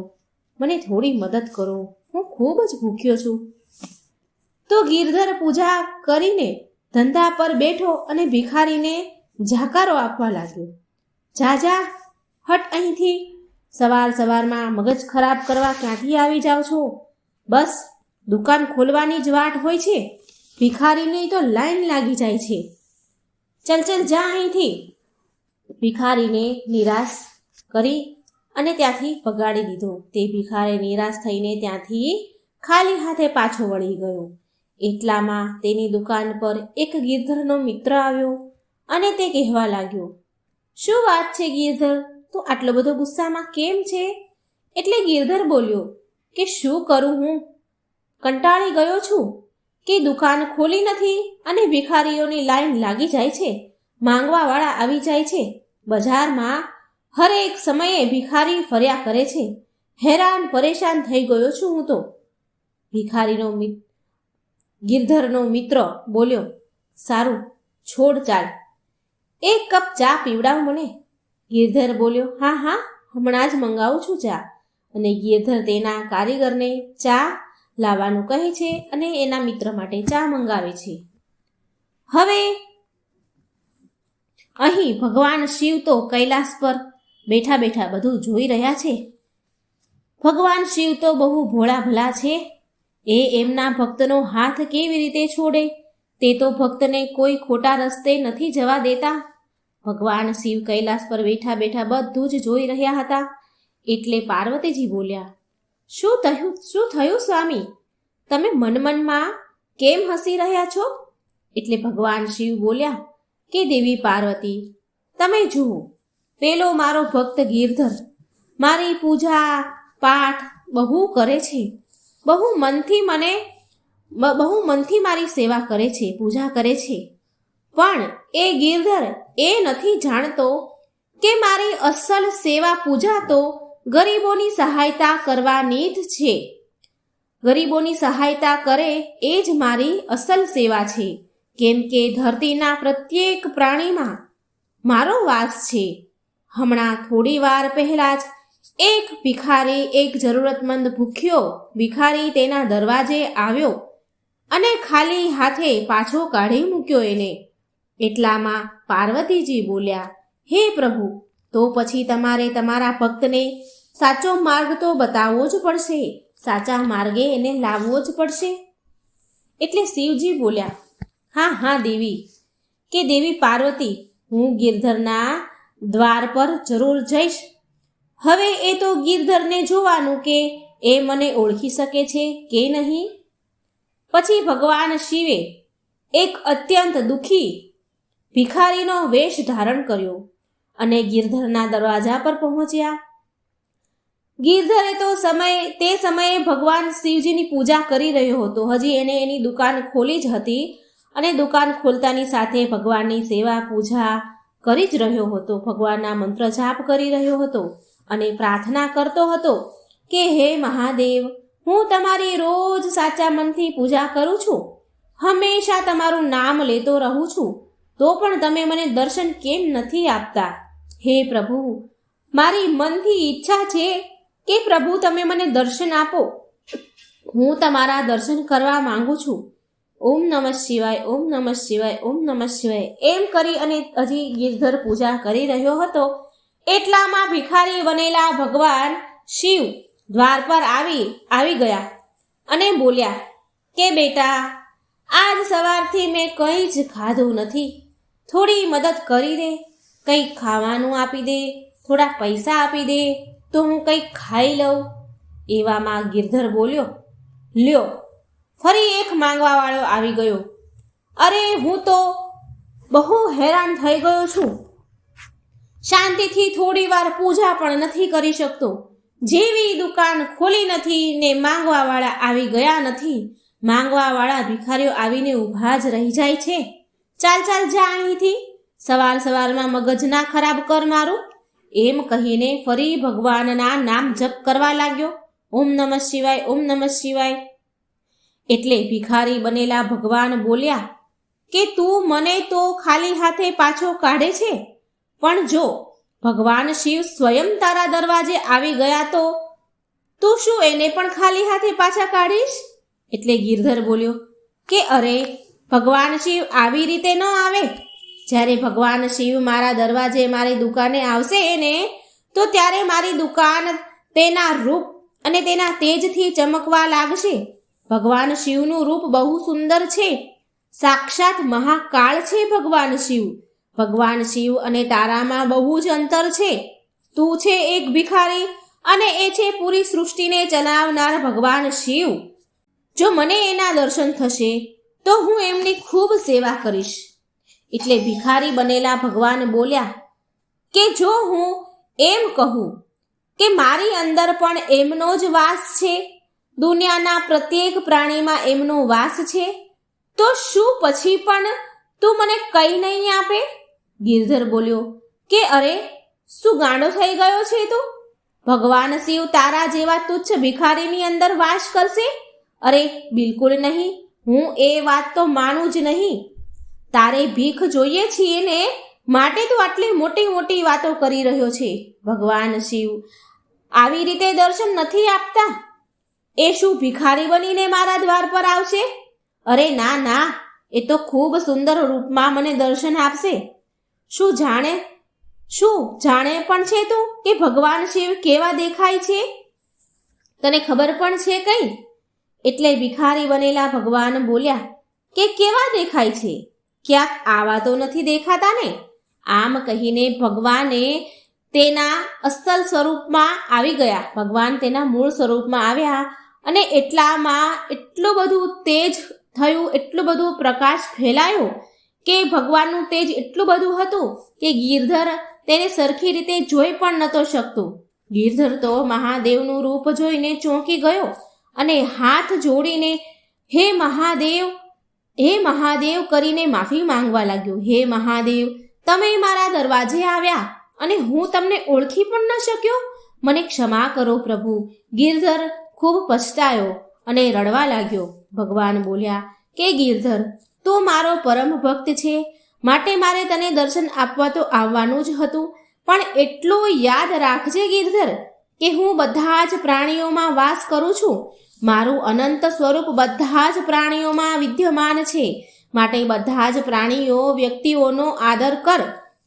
મને થોડી મદદ કરો, હું ખૂબ જ ભૂખ્યો છું. તો ગિરધર પૂજા કરીને ધંધા પર બેઠો અને ભિખારીને જાકારો આપવા લાગ્યો. જા જા, હટ અહીંથી. સવારમાં મગજ ખરાબ કરવા ક્યાંથી આવી જાઓ છો? બસ દુકાન ખોલવાની જ વાટ હોય છે. ભિખારીની તો લાઈન લાગી જાય છે. ચલ જા અહીંથી. ભિખારીને નિરાશ કરી અને ત્યાંથી ભગાડી દીધો. તે ભિખારી નિરાશ થઈને ત્યાંથી ખાલી હાથે પાછો વળી ગયો. એટલામાં તેની દુકાન પર એક ગિરધરનો મિત્ર આવ્યો અને તે કહેવા લાગ્યો, શું વાત છે ગિરધર, તું આટલો બધો ગુસ્સામાં કેમ છે? એટલે ગિરધર બોલ્યો કે શું કરું, હું કંટાળી ગયો છું કે દુકાન ખોલી નથી અને ભિખારીઓની લાઈન લાગી જાય છે, માંગવાવાળા આવી જાય છે, બજારમાં હરેક સમયે ભિખારી ફર્યા કરે છે, હેરાન પરેશાન થઈ ગયો છું હું તો. ગિરધરનો મિત્ર બોલ્યો, સારું છોડ, ચાલ એક કપ ચા પીવડાવ મને. ગિરધર બોલ્યો, હા હમણાં જ મંગાવું છું ચા. અને ગિરધર તેના કારીગરને ચા લાવવાનું કહે છે અને એના મિત્ર માટે ચા મંગાવે છે. હવે અહીં ભગવાન શિવ તો કૈલાસ પર બેઠા બેઠા બધું જોઈ રહ્યા છે. ભગવાન શિવ તો બહુ ભોળા ભલા છે. એ એમના ભક્તનો હાથ કેવી રીતે છોડે? તે તો ભક્તને કોઈ ખોટા રસ્તે નથી જવા દેતા. ભગવાન શિવ કૈલાસ પર બેઠા બેઠા બધું જ જોઈ રહ્યા હતા. એટલે પાર્વતીજી બોલ્યા, શું થયું સ્વામી? તમે મનમાં કેમ હસી રહ્યા છો? એટલે ભગવાન શિવ બોલ્યા કે દેવી પાર્વતી, તમે જુઓ, પેલો મારો ભક્ત ગિરધર મારી પૂજા પાઠ બહુ કરે છે. બહુ મનથી મારી સેવા કરે છે, પૂજા કરે છે. પણ એ ગિરધર એ નથી જાણતો કે મારી અસલ સેવા પૂજા તો ગરીબોની સહાયતા કરવાની જ છે. ગરીબોની સહાયતા કરે એ જ મારી અસલ સેવા છે. કેમ કે ધરતીના પ્રત્યેક પ્રાણીમાં મારો વાસ છે. હમણાં થોડી વાર પહેલા જ એક ભિખારી, એક જરૂરતમંદ ભૂખ્યો ભિખારી તેના દરવાજે આવ્યો અને ખાલી હાથે પાછો કાઢી મૂક્યો એને. એટલામાં પાર્વતીજી બોલ્યા, હે પ્રભુ, તો પછી તમારે તમારા ભક્તને સાચો માર્ગ તો બતાવવો જ પડશે, સાચા માર્ગે એને લાવવો જ પડશે. એટલે શિવજી બોલ્યા, હા હા દેવી, કે દેવી પાર્વતી, હું ગિરધરના દ્વાર પર જરૂર જઈશ. હવે એ તો ગિરધરને જોવાનું કે એ મને ઓળખી શકે છે કે નહીં. પછી ભગવાન શિવે એક અત્યંત દુઃખી ભિખારીનો વેશ ધારણ કર્યો અને ગિરધરના દરવાજા પર પહોંચ્યા. ગિરધરે તો તે સમયે ભગવાન શિવજીની પૂજા કરી રહ્યો હતો. હજી એને એની દુકાન ખોલી જ હતી અને દુકાન ખોલતાની સાથે ભગવાનની સેવા પૂજા કરી જ રહ્યો હતો. ભગવાનના મંત્ર જાપ કરી રહ્યો હતો અને પ્રાર્થના કરતો હતો કે હે મહાદેવ, હું તમારી રોજ સાચા મનથી પૂજા કરું છું, હંમેશા તમારું નામ લેતો રહું છું, તો પણ તમે મને દર્શન કેમ નથી આપતા? હે પ્રભુ, મારી મનથી ઈચ્છા છે કે પ્રભુ તમે મને દર્શન આપો. હું તમારા દર્શન કરવા માંગુ છું. ઓમ નમઃ શિવાય, ઓમ નમઃ શિવાય, ઓમ નમઃ શિવાય એમ કરી અને હજી ગિરધર પૂજા કરી રહ્યો હતો. એટલામાં ભિખારી બનેલા ભગવાન શિવ દ્વાર પર આવી ગયા અને બોલ્યા કે બેટા, આજ સવારથી મેં કંઈ જ ખાધું નથી, થોડી મદદ કરી દે, કંઈક ખાવાનું આપી દે, થોડા પૈસા આપી દે તો હું કંઈક ખાઈ લઉં. એવામાં ગિરધર બોલ્યો, લ્યો, ફરી એક માંગવાવાળો આવી ગયો. અરે, હું તો બહુ હેરાન થઈ ગયો છું, શાંતિથી થોડી વાર પૂજા પણ નથી કરી શકતો. જેવી દુકાન ખોલી નથી ને માંગવાવાળા આવી ગયા નથી. માંગવાવાળા ભિખારીઓ આવીને ઊભા જ રહી જાય છે. ચાલ ચાલ જા અહીંથી, સવારમાં મગજ ના ખરાબ કર મારું. એમ કહીને ફરી ભગવાનના નામ જપ કરવા લાગ્યો. ઓમ નમઃ શિવાય, ઓમ નમઃ શિવાય. એટલે ભિખારી બનેલા ભગવાન બોલ્યા કે તું મને તો ખાલી હાથે પાછો કાઢે છે, પણ જો ભગવાન શિવ સ્વયં તારા દરવાજે આવી ગયા તો તું શું એને પણ ખાલી હાથે પાછા કાઢીશ? એટલે ગિરધર બોલ્યો કે અરે, ભગવાન શિવ આવી રીતે ન આવે. જ્યારે ભગવાન શિવ મારા દરવાજે મારી દુકાને આવશે એને તો ત્યારે મારી દુકાન તેના રૂપ અને તેના તેજથી ચમકવા લાગશે. ભગવાન શિવનું રૂપ બહુ સુંદર છે, સાક્ષાત મહાકાળ છે ભગવાન શિવ. ભગવાન શિવ અને તારામાં બહુ જ અંતર છે. તું છે એક ભિખારી અને એ છે પૂરી સૃષ્ટિને ચલાવનાર ભગવાન શિવ. જો મને એના દર્શન થશે તો હું એમની ખૂબ સેવા કરીશ. એટલે ભિખારી બનેલા ભગવાન બોલ્યા કે જો હું એમ કહું કે મારી અંદર પણ એમનો જ વાસ છે, દુનિયાના પ્રત્યેક પ્રાણીમાં એમનો વાસ છે, તો શું પછી પણ તું મને કંઈ નહીં આપે? ગિરધર બોલ્યો કે અરે, શું ગાંડો થઈ ગયો છે તું? ભગવાન શિવ તારા જેવા તુચ્છ ભિખારીની અંદર વાસ કરશે? અરે બિલકુલ નહીં, હું એ વાત તો માનું જ નહીં. તારે ભીખ જોઈએ છીએ ને માટે તું આટલી મોટી મોટી વાતો કરી રહ્યો છે. ભગવાન શિવ આવી રીતે દર્શન નથી આપતા. એ શું ભિખારી બનીને મારા દ્વાર પર આવશે? અરે ના ના, એ તો ખૂબ સુંદર રૂપમાં મને દર્શન આપશે. શું જાણે પણ છે તું કે ભગવાન શિવ કેવા દેખાય છે? તને ખબર પણ છે કઈ? એટલે ભિખારી બનેલા ભગવાન બોલ્યા કે કેવા દેખાય છે? ક્યાંક આવા તો નથી દેખાતા ને? આમ કહીને ભગવાને તેના અસલ સ્વરૂપમાં આવી ગયા. ભગવાન તેના મૂળ સ્વરૂપમાં આવ્યા અને એટલામાં એટલું બધું તેજ થયું, એટલું બધું પ્રકાશ ફેલાયો કે ભગવાનનું તેજ એટલું બધું હતું કે ગિરધર તેને સરખી રીતે જોઈ પણ નહોતો શકતો. ગિરધર તો મહાદેવનું રૂપ જોઈને ચોંકી ગયો અને હાથ જોડીને હે મહાદેવ કરીને માફી માંગવા લાગ્યો. હે મહાદેવ, તમે મારા દરવાજે આવ્યા અને હું તમને ઓળખી પણ ન શક્યો. મને ક્ષમા કરો પ્રભુ. ગિરધર ખૂબ પછતાયો અને રડવા લાગ્યો. ભગવાન બોલ્યા કે ગિરધર, તું મારો પરમ ભક્ત છે, માટે મારે તને દર્શન આપવા તો આવવાનું જ હતું. પણ એટલું યાદ રાખજે ગિરધર કે હું બધા જ પ્રાણીઓમાં વાસ કરું છું. મારું અનંત સ્વરૂપ બધા જ પ્રાણીઓમાં વિદ્યમાન છે. માટે બધા જ વ્યક્તિઓનો આદર કર.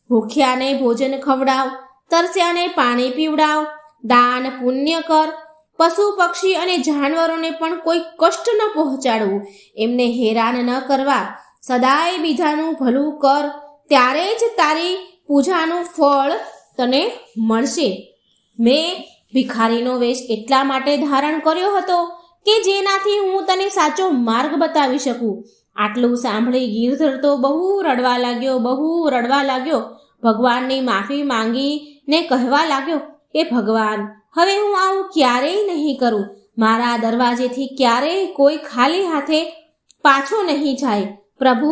ભૂખ્યાને ભોજન ખવડાવ, તરસ્યાને પાણી પીવડાવ, દાન પુણ્ય કર. પશુ પક્ષી અને જાનવરોને પણ કોઈ કષ્ટ ન પહોંચાડવું, એમને હેરાન ન કરવા. સદાય બીજાનું ભલું કર, ત્યારે જ તારી પૂજાનું ફળ તને મળશે. મેં ભિખારીનો વેશ એટલા માટે ધારણ કર્યો હતો કે જેનાથી હું તને સાચો માર્ગ બતાવી શકું. આટલું સાંભળી ગિરધર તો બહુ રડવા લાગ્યો. ભગવાનની માફી માંગીને કહેવા લાગ્યો કે ભગવાન, હવે હું આવું ક્યારેય નહીં કરું. મારા દરવાજેથી ક્યારેય કોઈ ખાલી હાથે પાછો નહીં જાય. પ્રભુ,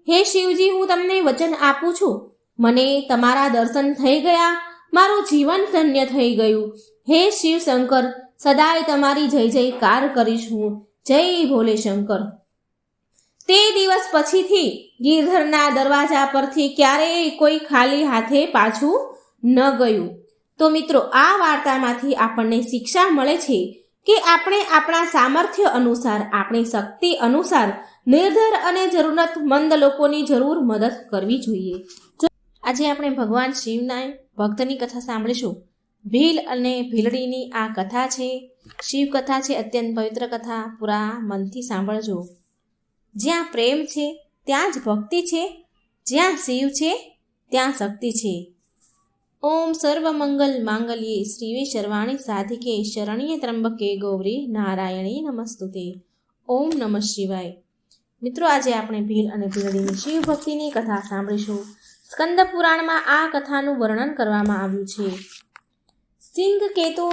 હે શિવજી, હું તમને વચન આપું છું, મને તમારા દર્શન થઈ ગયા, મારું જીવન ધન્ય થઈ ગયું. હે શિવ શંકર, સદાય તમારી જય જયકાર કરીશ હું. જય ભોલે શંકર. તે દિવસ પછીથી ગિરધરના દરવાજા પરથી ક્યારેય કોઈ ખાલી હાથે પાછું ન ગયું. તો મિત્રો, આ વાર્તામાંથી આપણને શિક્ષા મળે છે કે આપણે આપણા સામર્થ્ય અનુસાર, આપણી શક્તિ અનુસાર નિર્ધર અને જરૂરતમંદ લોકોની જરૂર મદદ કરવી જોઈએ. આજે આપણે ભગવાન શિવના ભક્તની કથા સાંભળીશું. ભીલ અને ભીલડીની આ કથા છે, શિવ કથા છે, અત્યંત પવિત્ર કથા. પૂરા મનથી સાંભળજો. જ્યાં પ્રેમ છે ત્યાં જ ભક્તિ છે, જ્યાં શિવ છે ત્યાં શક્તિ છે. ઓમ સર્વમંગલ માંગલ્યે શ્રીવે સર્વાણી સાધિકે શરણ્ય ત્રંબકે ગૌરી નારાયણી નમસ્તુતે. ઓમ નમઃ શિવાય. મિત્રો, આજે આપણે ભીલ અને ભીલડીની શિવ ભક્તિની કથા સાંભળીશું. સ્કંદ પુરાણમાં આ કથાનું વર્ણન કરવામાં આવ્યું છે. સિંહકેતુ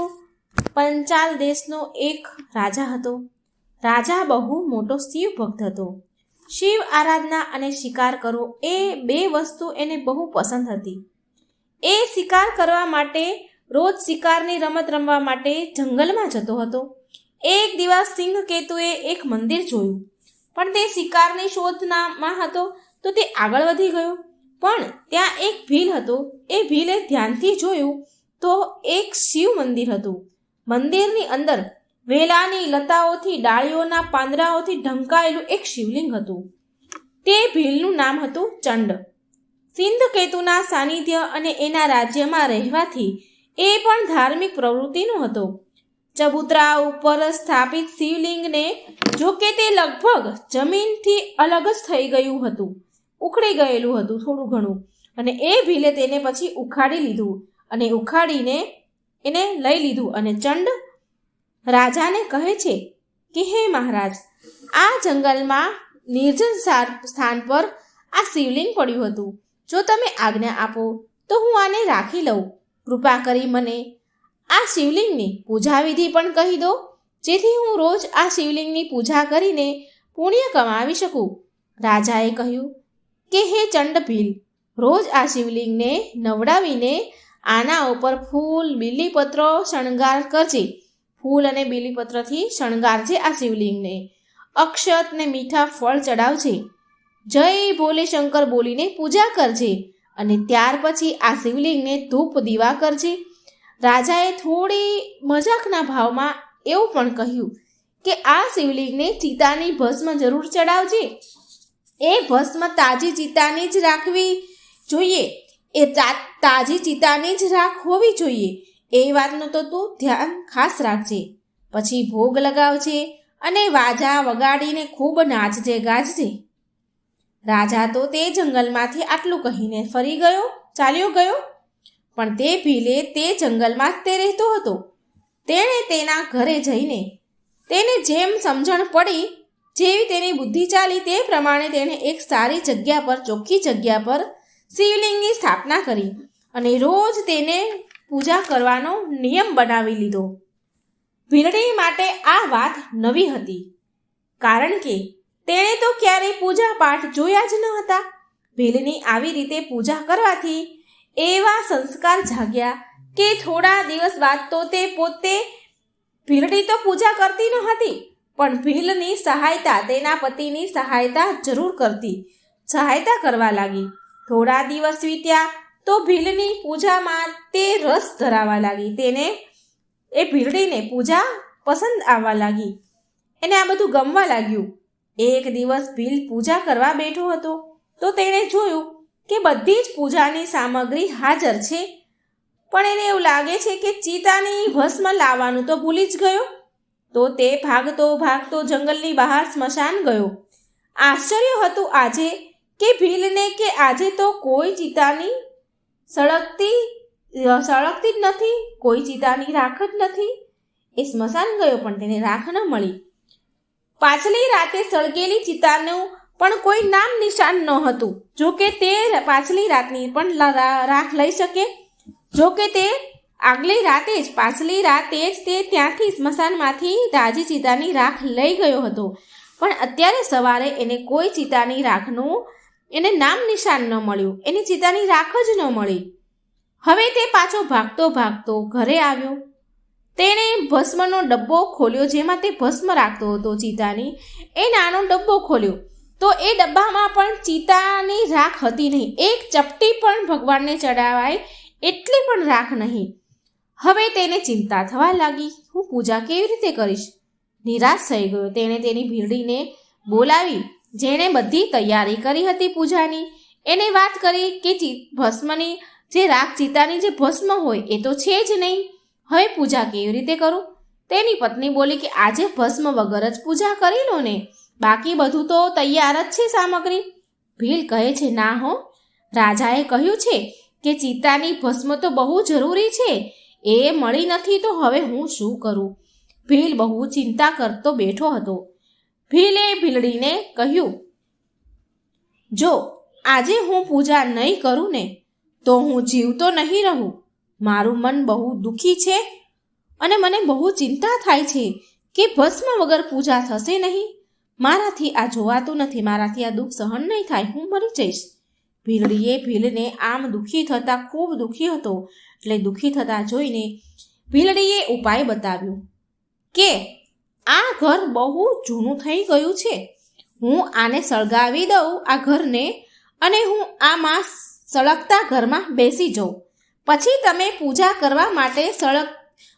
પંચાલ દેશનો એક રાજા હતો. રાજા બહુ મોટો શિવ ભક્ત હતો. શિવ આરાધના અને શિકાર કરવો એ બે વસ્તુ એને બહુ પસંદ હતી. એ શિકાર કરવા માટે રોજ શિકારની રમત રમવા માટે જંગલમાં જતો હતો. એક દિવસ સિંહકેતુએ એક મંદિર જોયું, પણ તે શિકારની શોધમાં હતો તો તે આગળ વધી ગયો. પણ ત્યાં એક ભીલ હતો. એ ભીલે ધ્યાનથી જોયું તો એક શિવ મંદિર હતું. મંદિરની અંદર વેલાની લતાઓથી, ડાળીઓના પાંદડાઓથી ઢંકાયેલું એક શિવલિંગ હતું. તે ભીલનું નામ હતું ચંડ. સિંહકેતુના સાનિધ્ય અને એના રાજ્યમાં રહેવાથી એ પણ ધાર્મિક પ્રવૃત્તિનો હતો. ચબૂતરા ઉપર સ્થાપિત શિવલિંગને જોકે તે લગભગ જમીનથી અલગ જ થઈ ગયું હતું, ઉખડી ગયેલું હતું થોડું ઘણું, અને એ ભીલે તેને પછી ઉખાડીને એને લઈ લીધું. અને ચંડ રાજાને કહે છે કે હે મહારાજ, આ જંગલમાં નિર્જન સ્થાન પર આ શિવલિંગ પડ્યું હતું. જો તમે આજ્ઞા આપો તો હું આને રાખી લઉં. કૃપા કરી મને આ શિવલિંગની પૂજા વિધિ પણ કહી દો, જેથી હું રોજ આ શિવલિંગની પૂજા કરીને પુણ્ય કમાવી શકું. રાજાએ કહ્યું કે હે ચંડભીલ, રોજ આ શિવલિંગને નવડાવીને આના ઉપર ફૂલ, બીલીપત્રો શણગાર કરજે. ફૂલ અને બીલીપત્રથી શણગારજે આ શિવલિંગને. અક્ષત ને મીઠા ફળ ચડાવજે. જય ભોલે શંકર બોલીને પૂજા કરજે. અને ત્યાર પછી આ શિવલિંગને ધૂપ દીવા કરજે. રાજાએ થોડી મજાકના ભાવમાં એવું પણ કહ્યું કે આ શિવલિંગને ચિતાની ભસ્મ જરૂર ચડાવજે. એ ભસ્મ તાજી ચિતાની જ રાખવી જોઈએ, એ તાજી ચિતાની જ રાખ હોવી જોઈએ, એ વાતનું તો તું ધ્યાન ખાસ રાખજે. પછી ભોગ લગાવજે અને વાજા વગાડીને ખૂબ નાચજે ગાજજે. રાજા તો તે જંગલમાંથી આટલું કહીને ફરી ચાલ્યો ગયો. પણ તે ભીલે તે જંગલમાં જ તે રહેતો હતો. તેણે તેના ઘરે જઈને તેને જેમ સમજણ પડી, જેવી તેની બુદ્ધિ ચાલી, તે પ્રમાણે તેણે એક સારી જગ્યા પર, ચોખ્ખી જગ્યા પર શિવલિંગની સ્થાપના કરી અને રોજ તેને પૂજા કરવાનો નિયમ બનાવી લીધો. ભીલડી માટે આ વાત નવી હતી, કારણ કે તેણે તો ક્યારેય પૂજા પાઠ જોયા જ ન હતા. ભીલની આવી રીતે પૂજા કરવાથી એવા સંસ્કાર જાગ્યા કે થોડા દિવસ બાદ તો તે પોતે, ભીલડી તો પૂજા કરતી ન હતી, પણ ભીલની સહાયતા, તેના પતિની સહાયતા જરૂર કરતી, સહાયતા કરવા લાગી. થોડા દિવસ વીત્યા તો ભીલની પૂજામાં તે રસ ધરાવા લાગી. તેને, એ ભીલડીને પૂજા પસંદ આવવા લાગી. એને આ બધું ગમવા લાગ્યું. એક દિવસ ભીલ પૂજા કરવા બેઠો હતો તો તેણે જોયું કે બધી જ પૂજાની સામગ્રી હાજર છે, પણ એને એવું લાગે છે કે ચિતાની ભસ્મ લાવવાનું તો ભૂલી જ ગયો. તો તે ભાગતો ભાગતો જંગલની બહાર સ્મશાન ગયો. આશ્ચર્ય હતું આજે કે ભીલને કે આજે તો કોઈ ચિતાની સળગતી જ નથી, કોઈ ચિતાની રાખ જ નથી. એ સ્મશાન ગયો પણ તેને રાખ ન મળી. પાછલી રાતે સળગેલી ચિતાનું પણ કોઈ નામ નિશાન ન હતું. જો કે તે પાછલી રાતની પણ રાખ લઈ શકે. જો કે તે આગલી રાતે જ, પાછલી રાતે જ તે ત્યાંથી સ્મશાનમાંથી તાજી ચિતાની રાખ લઈ ગયો હતો. પણ અત્યારે સવારે એને કોઈ ચિતાની રાખનું એને નામ નિશાન ન મળ્યું. એની ચિતાની રાખ જ ન મળી. હવે તે પાછો ભાગતો ભાગતો ઘરે આવ્યો. તેણે ભસ્મનો ડબ્બો ખોલ્યો, જેમાં તે ભસ્મ રાખતો હતો ચિતાની. એ નાનો ડબ્બો ખોલ્યો તો એ ડબ્બામાં પણ ચિતાની રાખ હતી નહીં. એક ચપટી પણ ભગવાનને ચડાવાય એટલી પણ રાખ નહીં. હવે તેને ચિંતા થવા લાગી, હું પૂજા કેવી રીતે કરીશ? નિરાશ થઈ ગયો. તેણે તેની ભીલડીને બોલાવી, જેણે બધી તૈયારી કરી હતી પૂજાની. એને વાત કરી કે ભસ્મની જે રાખ, ચિતાની જે ભસ્મ હોય એ તો છે જ નહીં. હવે પૂજા કેવી રીતે કરું? તેની પત્ની બોલી કે આજે ભસ્મ વગર જ પૂજા કરી લો ને, બાકી બધું તો તૈયાર જ છે સામગ્રી. ભીલ કહે છે, ના હો, રાજાએ કહ્યું છે કે ચિતાની ભસ્મ તો બહુ જરૂરી છે, એ મળી નથી તો હવે હું શું કરું? ભીલ બહુ ચિંતા કરતો બેઠો હતો. ભીલે ભીલડીને કહ્યું, જો આજે હું પૂજા નહીં કરું ને તો હું જીવતો નહીં રહું. મારું મન બહુ દુઃખી છે અને મને બહુ ચિંતા થાય છે કે ભસ્મ વગર પૂજા થશે નહીં. મારાથી આ જોવાતું નથી, મારાથી આ દુઃખ સહન નહીં થાય, હું મરી જઈશ. ભીલડીએ ભીલને આમ દુઃખી થતા, ખૂબ દુઃખી હતો, એટલે દુઃખી થતા જોઈને ભીલડીએ ઉપાય બતાવ્યો કે આ ઘર બહુ જૂનું થઈ ગયું છે, હું આને સળગાવી દઉં આ ઘરને, અને હું આમાં સળગતા ઘરમાં બેસી જાઉં. પછી તમે પૂજા કરવા માટે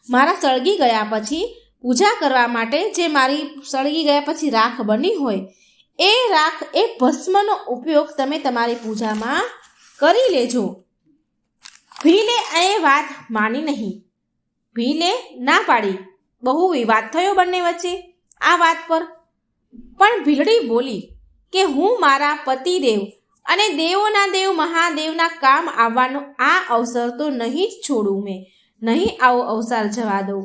મારા સળગી ગયા પછી પૂજા કરવા માટે જે મારી સળગી ગયા પછી રાખ બની હોય એ રાખ, એ ભસ્મનો ઉપયોગ તમે તમારી પૂજામાં કરી લેજો. ભીલે એ વાત માની નહીં. ભીલે ના પાડી. બહુ વિવાદ થયો બંને વચ્ચે આ વાત પર. પણ ભીલડી બોલી કે હું મારા પતિદેવ અને દેવોના દેવ મહાદેવના કામ આવવાનો આ અવસર તો નહીં જ છોડું, મેં નહીં આવો અવસર જવા દઉં.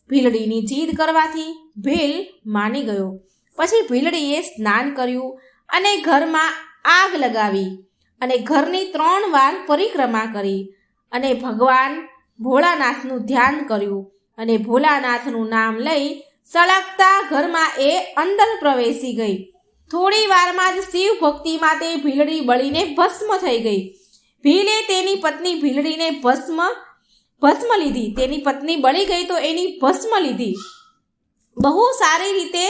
ભીલડીની જીદ કરવાથી ભીલ માની ગયો. પછી ભીલડીએ સ્નાન કર્યું અને ઘરમાં આગ લગાવી અને ઘરની 3 વાર પરિક્રમા કરી અને ભગવાન ભોળાનાથનું ધ્યાન કર્યું અને ભોલાનાથનું નામ લઈ સળગતા ઘરમાં એ અંદર પ્રવેશી ગઈ. થોડી વારમાં જ શિવ ભક્તિમાં તે ભીલડી બળીને ભસ્મ થઈ ગઈ. ભીલે તેની પત્ની ભીલડીને ભસ્મ લીધી. તેની પત્ની બળી ગઈ તો એની ભસ્મ લીધી. બહુ સારી રીતે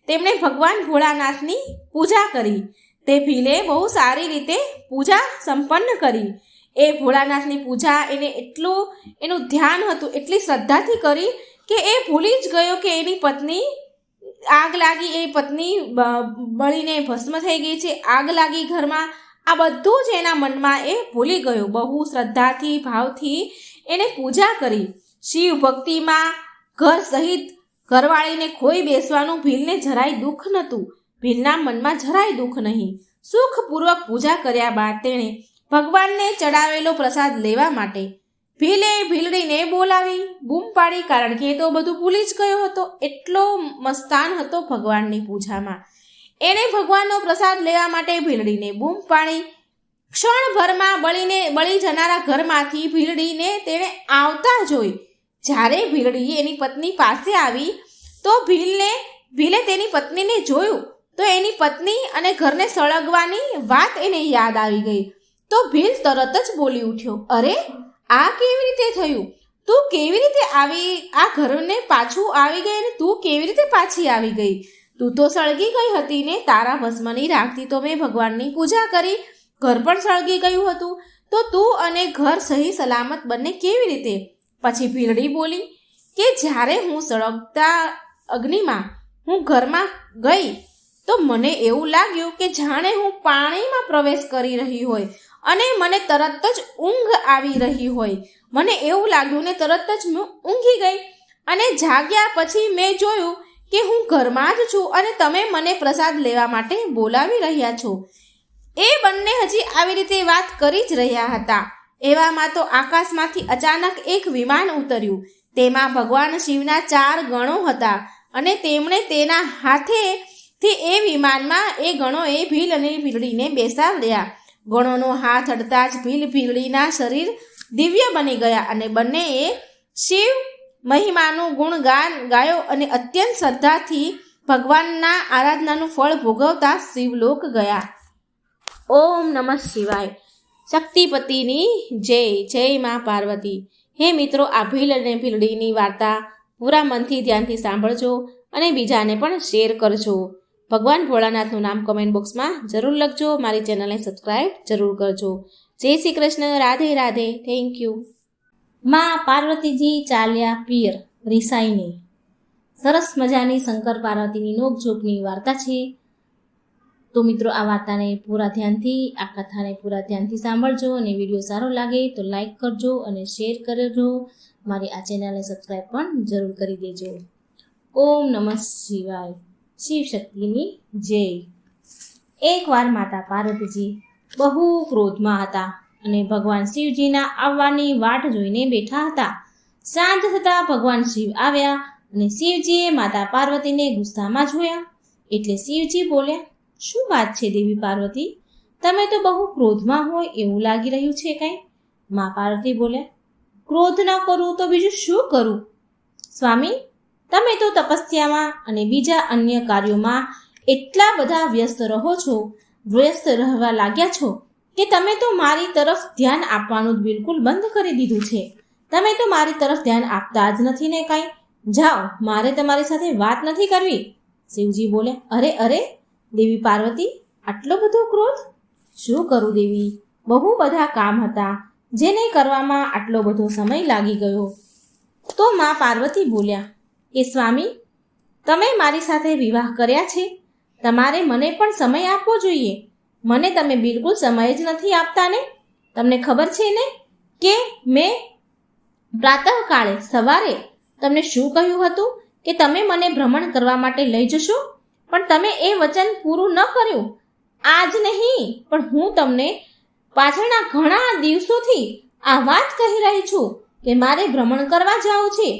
તેમણે ભગવાન ભોળાનાથની પૂજા કરી. તે ભીલે બહુ સારી રીતે પૂજા સંપન્ન કરી. એ ભોળાનાથની પૂજા એને એનું ધ્યાન હતું, એટલી શ્રદ્ધાથી કરી કે એ ભૂલી જ ગયો કે એની પત્ની આગ લાગી, એ પત્ની બળીને ભસ્મ થઈ ગઈ છે, આગ લાગી ઘરમાં. આ બધું જ એના મનમાં એ ભૂલી ગયો. બહુ શ્રદ્ધાથી ભાવથી એને પૂજા કરી. શિવ ભક્તિમાં ઘર સહિત ઘરવાળીને ખોઈ બેસવાનું ભીલને જરાય દુઃખ નહોતું. ભીલના મનમાં જરાય દુઃખ નહીં. સુખપૂર્વક પૂજા કર્યા બાદ તેણે ભગવાનને ચડાવેલો પ્રસાદ લેવા માટે ભીલે ભીલડીને બોલાવી, બૂમ પાડી, કારણ કે એ તો બધું ભૂલી જ ગયો હતો. એટલો મસ્તાન હતો ભગવાનની પૂજામાં. એણે ભગવાનનો પ્રસાદ લેવા માટે ભીલડીને બૂમ પાડી. ક્ષણભરમાં બળી જનારા ઘરમાંથી ભીલડીને તેણે આવતા જોઈ. જ્યારે ભીલડી એની પત્ની પાસે આવી તો ભીલે તેની પત્નીને જોયું તો એની પત્ની અને ઘરને સળગવાની વાત એને યાદ આવી ગઈ. તો ભીલ તરત જ બોલી ઉઠ્યો, અરે આ કેવી રીતે થયું? તું કેવી રીતે આવી આ ઘરને પાછું આવી ગઈ અને તું કેવી રીતે પાછી આવી ગઈ? તું તો સળગી ગઈ હતી ને. તારા ભસ્મની રાખથી તો મેં ભગવાનની પૂજા કરી, ઘર પણ સળગી ગયું હતું, તો તું અને ઘર સહી સલામત બંને કેવી રીતે? પછી ભીલડી બોલી કે જ્યારે હું સળગતા અગ્નિમાં હું ઘરમાં ગઈ તો મને એવું લાગ્યું કે જાણે હું પાણીમાં પ્રવેશ કરી રહી હોય અને મને તરત જ ઊંઘ આવી રહી હોય. મને એવું લાગ્યું ને તરત જ હું ઊંઘી ગઈ અને જાગ્યા પછી મેં જોયું કે હું ઘરમાં જ છું અને તમે મને પ્રસાદ લેવા માટે બોલાવી રહ્યા છો. એ બંને હજી આવી રીતે વાત કરી જ રહ્યા હતા. એવામાં તો આકાશમાંથી અચાનક એક વિમાન ઉતર્યું. તેમાં ભગવાન શિવના 4 ગણો હતા અને તેમણે તેના હાથેથી એ વિમાનમાં એ ગણોએ ભીલ અને ભીલડીને બેસાડ્યા. ગણોનો હાથ અડતા જ ભીલડીના શરીર દિવ્ય બની ગયા અને બંનેએ શિવ મહિમાનું ગુણગાન ગાયો અને અત્યંત શ્રદ્ધાથી ભગવાનના આરાધનાનું ફળ ભોગવતા શિવલોક ગયા. ઓમ નમઃ શિવાય. શક્તિપતિની જય. જય મા પાર્વતી. હે મિત્રો, આ ભીલ અને ભીલડીની વાર્તા પૂરા મનથી ધ્યાનથી સાંભળજો અને બીજાને પણ શેર કરજો. ભગવાન ભોળાનાથનું નામ કમેન્ટ બોક્સમાં જરૂર લખજો. મારી ચેનલને સબસ્ક્રાઈબ જરૂર કરજો. જય શ્રી કૃષ્ણ. રાધે રાધે. Thank you. માં પાર્વતીજી ચાલ્યા પીર રિસાઈને. સરસ મજાની શંકર પાર્વતીની નોકઝોકની વાર્તા છે. તો મિત્રો, આ વાર્તાને પૂરા ધ્યાનથી, આ કથાને પૂરા ધ્યાનથી સાંભળજો અને વિડીયો સારો લાગે તો લાઈક કરજો અને શેર કરજો. મારી આ ચેનલને સબસ્ક્રાઈબ પણ જરૂર કરી દેજો. ઓમ નમઃ શિવાય. શિવ શક્તિની જય. એકવાર માતા પાર્વતીજી બહુ ક્રોધમાં હતા અને ભગવાન શિવજીના આવવાની વાટ જોઈને બેઠા હતા. સાંજ થતાં ભગવાન શિવ આવ્યા અને શિવજીએ માતા પાર્વતીને ગુસ્સામાં જોયા. એટલે શિવજી બોલ્યા, શું વાત છે દેવી પાર્વતી? તમે તો બહુ ક્રોધમાં હોય એવું લાગી રહ્યું છે કંઈ? મા પાર્વતી બોલ્યા, ક્રોધ ન કરું તો બીજું શું કરું? સ્વામી, તમે તો તપસ્યામાં અને બીજા અન્ય કાર્યોમાં એટલા બધા વ્યસ્ત રહેવા લાગ્યા છો કે તમે તો મારી તરફ ધ્યાન આપવાનું બિલકુલ બંધ કરી દીધું છે. તમે તો મારી તરફ ધ્યાન આપતા જ નથી ને કાંઈ. જાઓ, મારે તમારી સાથે વાત નથી કરવી. શિવજી બોલ્યા, અરે અરે દેવી પાર્વતી, આટલો બધો ક્રોધ? શું કરું દેવી? બહુ બધા કામ હતા જેને કરવામાં આટલો બધો સમય લાગી ગયો. તો મા પાર્વતી બોલ્યા કે સ્વામી, તમે મારી સાથે વિવાહ કર્યા છે, તમારે મને પણ સમય આપવો જોઈએ. મને તમે બિલકુલ સમય જ નથી આપતા ને. તમને ખબર છે ને કે મેં પ્રાતઃકાળે સવારે તમને શું કહ્યું હતું કે તમે મને ભ્રમણ કરવા માટે લઈ જશો, પણ તમે એ વચન પૂરું ન કર્યું. આજ નહીં, પણ હું તમને પાછળના ઘણા દિવસોથી આ વાત કહી રહી છું કે મારે ભ્રમણ કરવા જવું છે.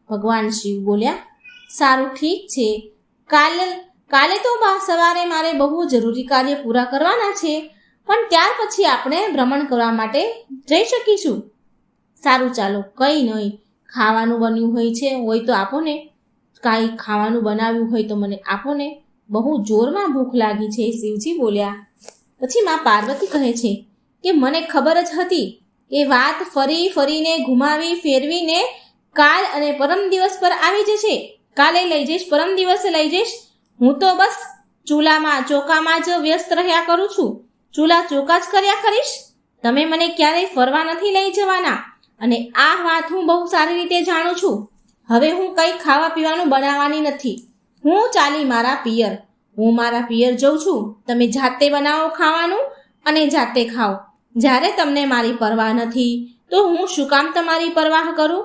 ભગવાન શિવ બોલ્યા, સારું, ઠીક છે, કાલે તો સવારે મારે બહુ જરૂરી કાર્ય પૂરા કરવાના છે, પણ ત્યાર પછી આપણે ભ્રમણ કરવા માટે જઈ શકીશું. સારું, ચાલો, કંઈ નહીં. ખાવાનું બન્યું હોય તો આપો ને. કાંઈ ખાવાનું બનાવ્યું હોય તો મને આપો ને. બહુ જોરમાં ભૂખ લાગી છે. શિવજી બોલ્યા. પછી મા પાર્વતી કહે છે કે મને ખબર જ હતી કે વાત ફરીને ઘુમાવી ફેરવીને કાલ અને પરમ દિવસ પર આવી જશે. કાલે લઈ જઈશ, પરમ દિવસે લઈ જઈશ. હું તો બસ ચોકામાં જ વ્યસ્ત રહ્યા કરું છું. ચોકા જ કર્યા કરીશ. તમે મને ક્યારેય ફરવા નથી લઈ જવાના અને આ વાત હું બહુ સારી રીતે જાણું છું. હવે હું કંઈ ખાવા પીવાનું બનાવવાની નથી. હું ચાલી મારા પિયર. હું મારા પિયર જઉં છું. તમે જાતે બનાવો ખાવાનું અને જાતે ખાઓ. જ્યારે તમને મારી પરવાહ નથી તો હું શું કામ તમારી પરવાહ કરું?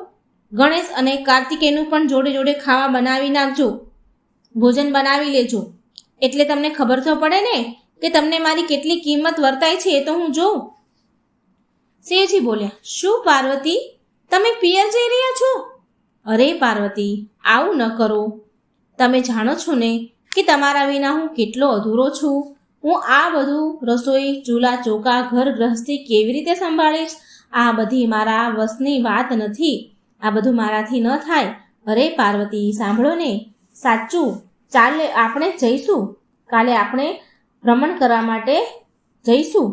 ગણેશ અને કાર્તિકેયનું પણ જોડે જોડે ખાવા બનાવી નાખજો, ભોજન બનાવી લેજો, એટલે તમને ખબર તો પડે ને કે તમને મારી કેટલી કિંમત વર્તાય છે એ તો હું જોઉં. શિવજી બોલ્યા, શું પાર્વતી, તમે પિયર જઈ રહ્યા છો? અરે પાર્વતી, આવું ન કરો. તમે જાણો છો ને કે તમારા વિના હું કેટલો અધૂરો છું. હું આ બધું રસોઈ, ચૂલા ચોકા, ઘર ગૃહસ્થી કેવી રીતે સંભાળીશ? આ બધી મારા વશની વાત નથી. આ બધું મારાથી ન થાય. અરે પાર્વતી, સાંભળો ને, સાચું, ચાલે આપણે જઈશું. કાલે આપણે ભ્રમણ કરવા માટે જઈશું.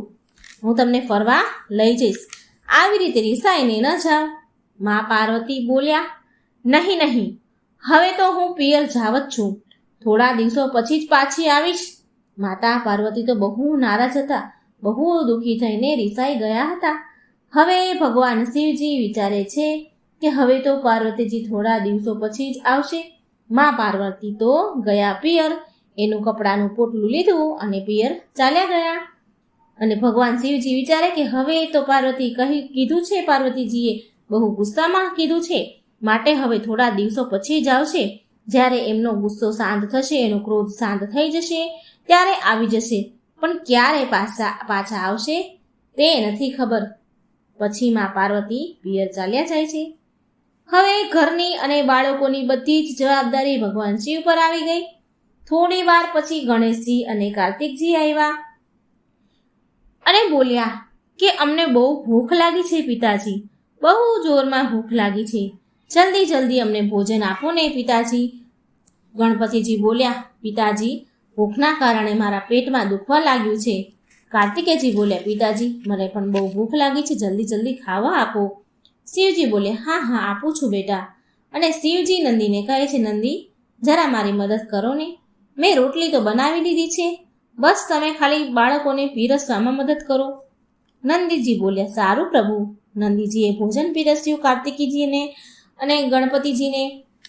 હું તમને ફરવા લઈ જઈશ. આવી રીતે રિસાઈને ન જાઓ. મા પાર્વતી બોલ્યા, નહીં નહીં, હવે તો હું પિયર જાવ જ છું. થોડા દિવસો પછી જ પાછી આવીશ. માતા પાર્વતી તો બહુ નારાજ હતા, બહુ દુઃખી થઈને રિસાઈ ગયા હતા. હવે ભગવાન શિવજી વિચારે છે કે હવે તો પાર્વતીજી થોડા દિવસો પછી જ આવશે. મા પાર્વતી તો ગયા પિયર. એનું કપડાનું પોટલું લીધું અને પિયર ચાલ્યા ગયા. અને ભગવાન શિવજી વિચારે કે હવે તો પાર્વતી કીધું છે, પાર્વતીજીએ બહુ ગુસ્સામાં કીધું છે, માટે હવે થોડા દિવસો પછી જ આવશે. જ્યારે એમનો ગુસ્સો શાંત થશે, એનો ક્રોધ શાંત થઈ જશે, ત્યારે આવી જશે. પણ ક્યારે પાછા આવશે તે નથી ખબર. પછી મા પાર્વતી પિયર ચાલ્યા જાય છે. હવે ઘરની અને બાળકોની બધી જ જવાબદારી ભગવાન શિવ પર આવી ગઈ. થોડી વાર પછી ગણેશજી અને કાર્તિકજી આવ્યા અને બોલ્યા કે અમને બહુ ભૂખ લાગી છે પિતાજી, બહુ જોરમાં ભૂખ લાગી છે. જલ્દી જલ્દી અમને ભોજન આપો ને પિતાજી. ગણપતિજી બોલ્યા, પિતાજી, ભૂખના કારણે મારા પેટમાં દુખવા લાગ્યું છે. કાર્તિકેયજી બોલ્યા, પિતાજી, મને પણ બહુ ભૂખ લાગી છે, જલ્દી જલ્દી ખાવા આપો. શિવજી બોલ્યા, હા હા, આપું છું બેટા. અને શિવજી નંદીને કહે છે, નંદી, જરા મારી મદદ કરો ને. મેં રોટલી તો બનાવી દીધી છે, બસ તમે ખાલી બાળકોને પીરસવામાં મદદ કરો. નંદીજી બોલ્યા, સારું પ્રભુ. નંદીજીએ ભોજન પીરસ્યું કાર્તિકીજીને અને ગણપતિજીને.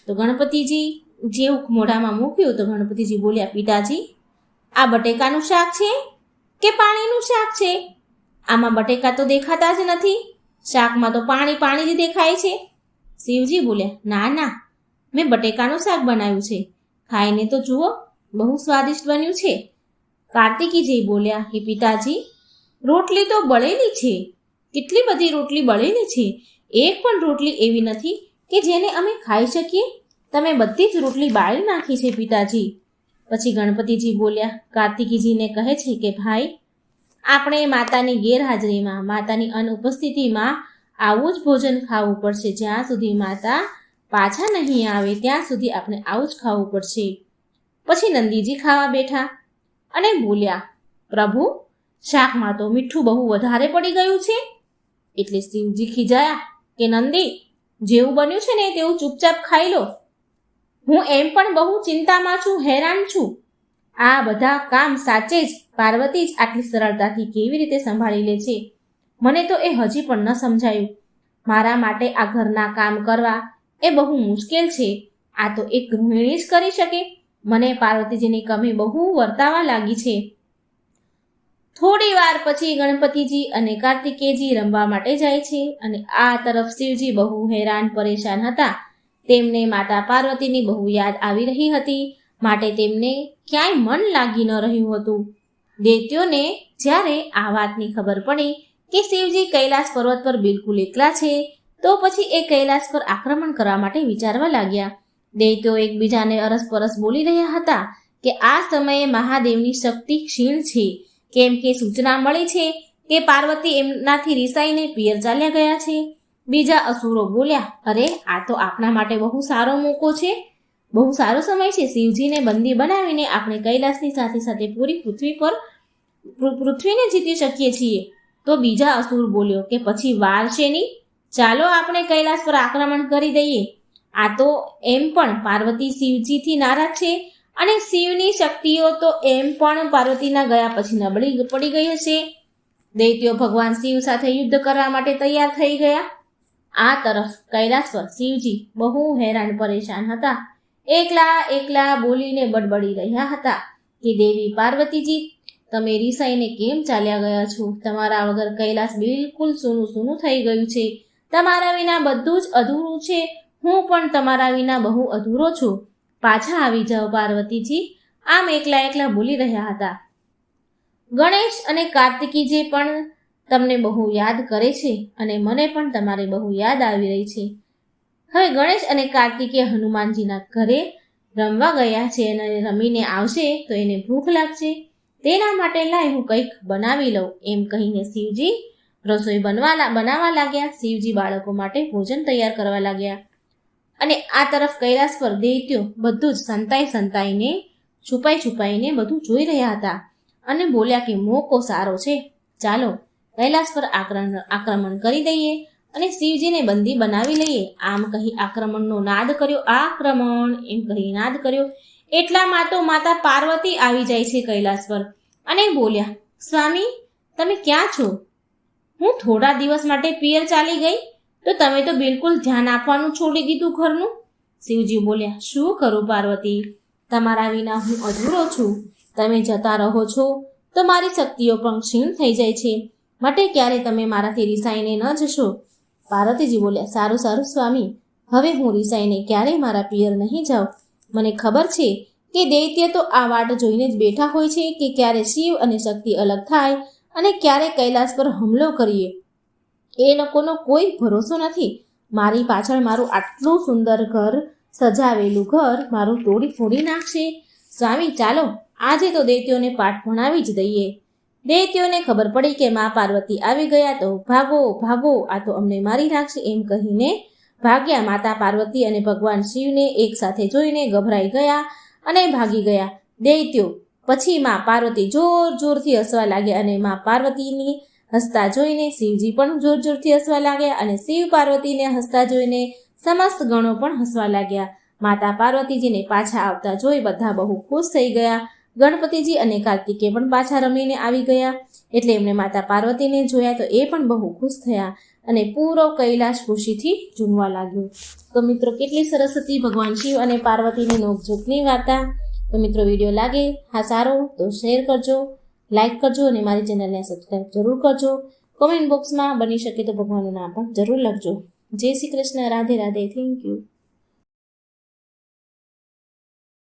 તો ગણપતિજી જેવું મોઢામાં મૂક્યું તો ગણપતિજી બોલ્યા, પિતાજી, આ બટેકાનું શાક છે કે પાણીનું શાક છે? આમાં બટેકા તો દેખાતા જ નથી, શાકમાં તો પાણી પાણી જ દેખાય છે. શિવજી બોલ્યા, ના ના, મેં બટેકાનું શાક બનાવ્યું છે, ખાઈને તો જુઓ, બહુ સ્વાદિષ્ટ બન્યું છે. કાર્તિકીજી બોલ્યા, હે પિતાજી, રોટલી તો બળેલી છે, કેટલી બધી રોટલી બળેલી છે, એક પણ રોટલી એવી નથી કે જેને અમે ખાઈ શકીએ. તમે બધી જ રોટલી બાળી નાખી છે પિતાજી. પછી ગણપતિજી બોલ્યા, કાર્તિકીજીને કહે છે કે ભાઈ, આપણે માતાની ગેરહાજરીમાં, માતાની અનુપસ્થિતિમાં આવું જ ભોજન ખાવું પડશે. જ્યાં સુધી માતા પાછા નહીં આવે ત્યાં સુધી આપણે આવું જ ખાવું પડશે. પછી નંદીજી ખાવા બેઠા અને બોલ્યા, પ્રભુ, શાકમાં તો મીઠું બહુ વધારે પડી ગયું છે. એટલે શિવજી ખીજાયા કે નંદી, જેવું બન્યું છે ને તેવું ચૂપચાપ ખાઈ લો. હું એમ પણ બહુ ચિંતામાં છું, હેરાન છું. આ બધા કામ સાચે જ પાર્વતી જ આટલી સરળતાથી કેવી રીતે સંભાળી લે છે, મને તો એ હજી પણ ન સમજાયું. મારા માટે આ ઘરના કામ કરવા એ બહુ મુશ્કેલ છે. આ તો એક ગૃહિણી જ કરી શકે. મને પાર્વતીજીની કમી બહુ વર્તાવા લાગી છે. થોડી વાર પછી ગણપતિજી અને કાર્તિકેયજી રમવા માટે જાય છે અને આ તરફ શિવજી બહુ હેરાન પરેશાન હતા. તેમને માતા પાર્વતીની બહુ યાદ આવી રહી હતી, માટે તેમને ક્યાંય મન લાગી ન રહ્યું હતું. દૈત્યોને જ્યારે આ વાતની ખબર પડી કે શિવજી કૈલાસ પર્વત પર બિલકુલ એકલા છે, તો પછી એ કૈલાસ પર આક્રમણ કરવા માટે વિચારવા લાગ્યા. દૈત્યો એકબીજાને અરસપરસ બોલી રહ્યા હતા કે આ સમયે મહાદેવની શક્તિ ક્ષીણ છે, કેમ કે સૂચના મળી છે કે પાર્વતી એમનાથી રિસાઈને પિયર ચાલ્યા ગયા છે. બીજા અસુરો બોલ્યા, અરે આ તો આપણા માટે બહુ સારો મોકો છે, બહુ સારો સમય છે. શિવજીને બંદી બનાવીને આપણે કૈલાસની સાથે સાથે પૂરી પૃથ્વીને જીતી શકીએ છીએ. તો બીજા અસુર બોલ્યો કે પછી વાર શેની, ચાલો આપણે કૈલાસ પર આક્રમણ કરી દઈએ. આ તો એમ પણ પાર્વતી શિવજીથી નારાજ છે અને શિવની શક્તિઓ તો એમ પણ પાર્વતીના ગયા પછી નબળી પડી ગઈ હશે. દૈત્યો ભગવાન શિવ સાથે યુદ્ધ કરવા માટે તૈયાર થઈ ગયા. આ તરફ કૈલાસ પર શિવજી બહુ હેરાન પરેશાન હતા. એકલા એકલા બોલીને બડબડી રહ્યા હતા કે દેવી પાર્વતીજી, તમે રિસાઈને કેમ ચાલ્યા ગયા છો? તમારા વગર કૈલાસ બિલકુલ સૂનું સૂનું થઈ ગયું છે. તમારા વિના બધું જ અધૂરું છે. હું પણ તમારા વિના બહુ અધૂરો છું. પાછા આવી જાઓ પાર્વતીજી. આમ એકલા એકલા બોલી રહ્યા હતા. ગણેશ અને કાર્તિકીજી પણ તમને બહુ યાદ કરે છે અને મને પણ તમારે બહુ યાદ આવી રહી છે. હવે ગણેશ અને કાર્તિકે હનુમાનજીના ઘરે રમવા ગયા છે અને રમીને આવશે તો એને ભૂખ લાગશે. તેના માટે લાય હું કંઈક બનાવી લઉં, એમ કહીને શિવજી રસોઈ બનાવવા લાગ્યા. શિવજી બાળકો માટે ભોજન તૈયાર કરવા લાગ્યા. અને આ તરફ કૈલાસ પર દૈત્યો બધું જ સંતાઈને છુપાઈને બધું જોઈ રહ્યા હતા અને બોલ્યા કે મોકો સારો છે, ચાલો કૈલાસ પર આક્રમણ કરી દઈએ અને શિવજીને બંદી બનાવી લઈએ. આમ કહી આક્રમણનો નાદ કર્યો. આક્રમણ એમ કહી નાદ કર્યો. એટલામાં તો માતા પાર્વતી આવી જાય છે કૈલાસ પર અને બોલ્યા, સ્વામી તમે ક્યાં છો? હું થોડા દિવસ માટે પિયર ચાલી ગઈ તો તમે તો બિલકુલ ધ્યાન આપવાનું છોડી દીધું ઘરનું. શિવજી બોલ્યા, શું કરું પાર્વતી, તમારા વિના હું અધૂરો છું. તમે જતા રહો છો તો મારી શક્તિઓ પણ ક્ષીણ થઈ જાય છે. માટે ક્યારે તમે મારાથી રિસાઈને ન જશો? પાર્વતીજી બોલ્યા, સારું સારું સ્વામી, હવે હું રિસાઈને ક્યારેય મારા પિયર નહીં જાઉં. મને ખબર છે કે દૈત્ય તો આ વાટ જોઈને જ બેઠા હોય છે કે ક્યારે શિવ અને શક્તિ અલગ થાય અને ક્યારે કૈલાસ પર હુમલો કરીએ. એ લોકોનો કોઈ ભરોસો નથી. મારી પાછળ મારું આટલું સુંદર ઘર, સજાવેલું ઘર મારું તોડી ફોડી નાખશે. સ્વામી ચાલો આજે તો દૈત્યોને પાઠ ભણાવી જ દઈએ. દૈત્યોને ખબર પડી કે મા પાર્વતી આવી ગયા તો ભાગો ભાગો, આ તો અમને મારી નાખશે એમ કહીને ભાગ્યા. માતા પાર્વતી અને ભગવાન શિવને એક સાથે જોઈને ગભરાઈ ગયા અને ભાગી ગયા દૈત્યો. પછી મા પાર્વતી જોર જોરથી હસવા લાગ્યા અને મા પાર્વતીની હસતા જોઈને શિવજી પણ જોર જોરથી હસવા લાગ્યા અને શિવ પાર્વતીને હસતા જોઈને સમસ્ત ગણો પણ હસવા લાગ્યા. માતા પાર્વતીજીને પાછા આવતા જોઈ બધા બહુ ખુશ થઈ ગયા. ગણપતિજી અને કાર્તિકે પણ પાછા રમીને આવી ગયા એટલે એમણે માતા પાર્વતીને જોયા તો એ પણ બહુ ખુશ થયા અને પૂરો કૈલાશ ખુશીથી ઝૂમવા લાગ્યો. તો મિત્રો કેટલી સરસ હતી ભગવાન શિવ અને પાર્વતીની નોકઝોકની વાર્તા. તો મિત્રો વિડીયો લાગે હા સારો તો શેર કરજો, લાઈક કરજો અને મારી ચેનલને સબસ્ક્રાઈબ જરૂર કરજો. કોમેન્ટ બોક્સમાં બની શકે તો ભગવાનનું નામ પણ જરૂર લખજો. જય શ્રી કૃષ્ણ. રાધે રાધે. Thank you.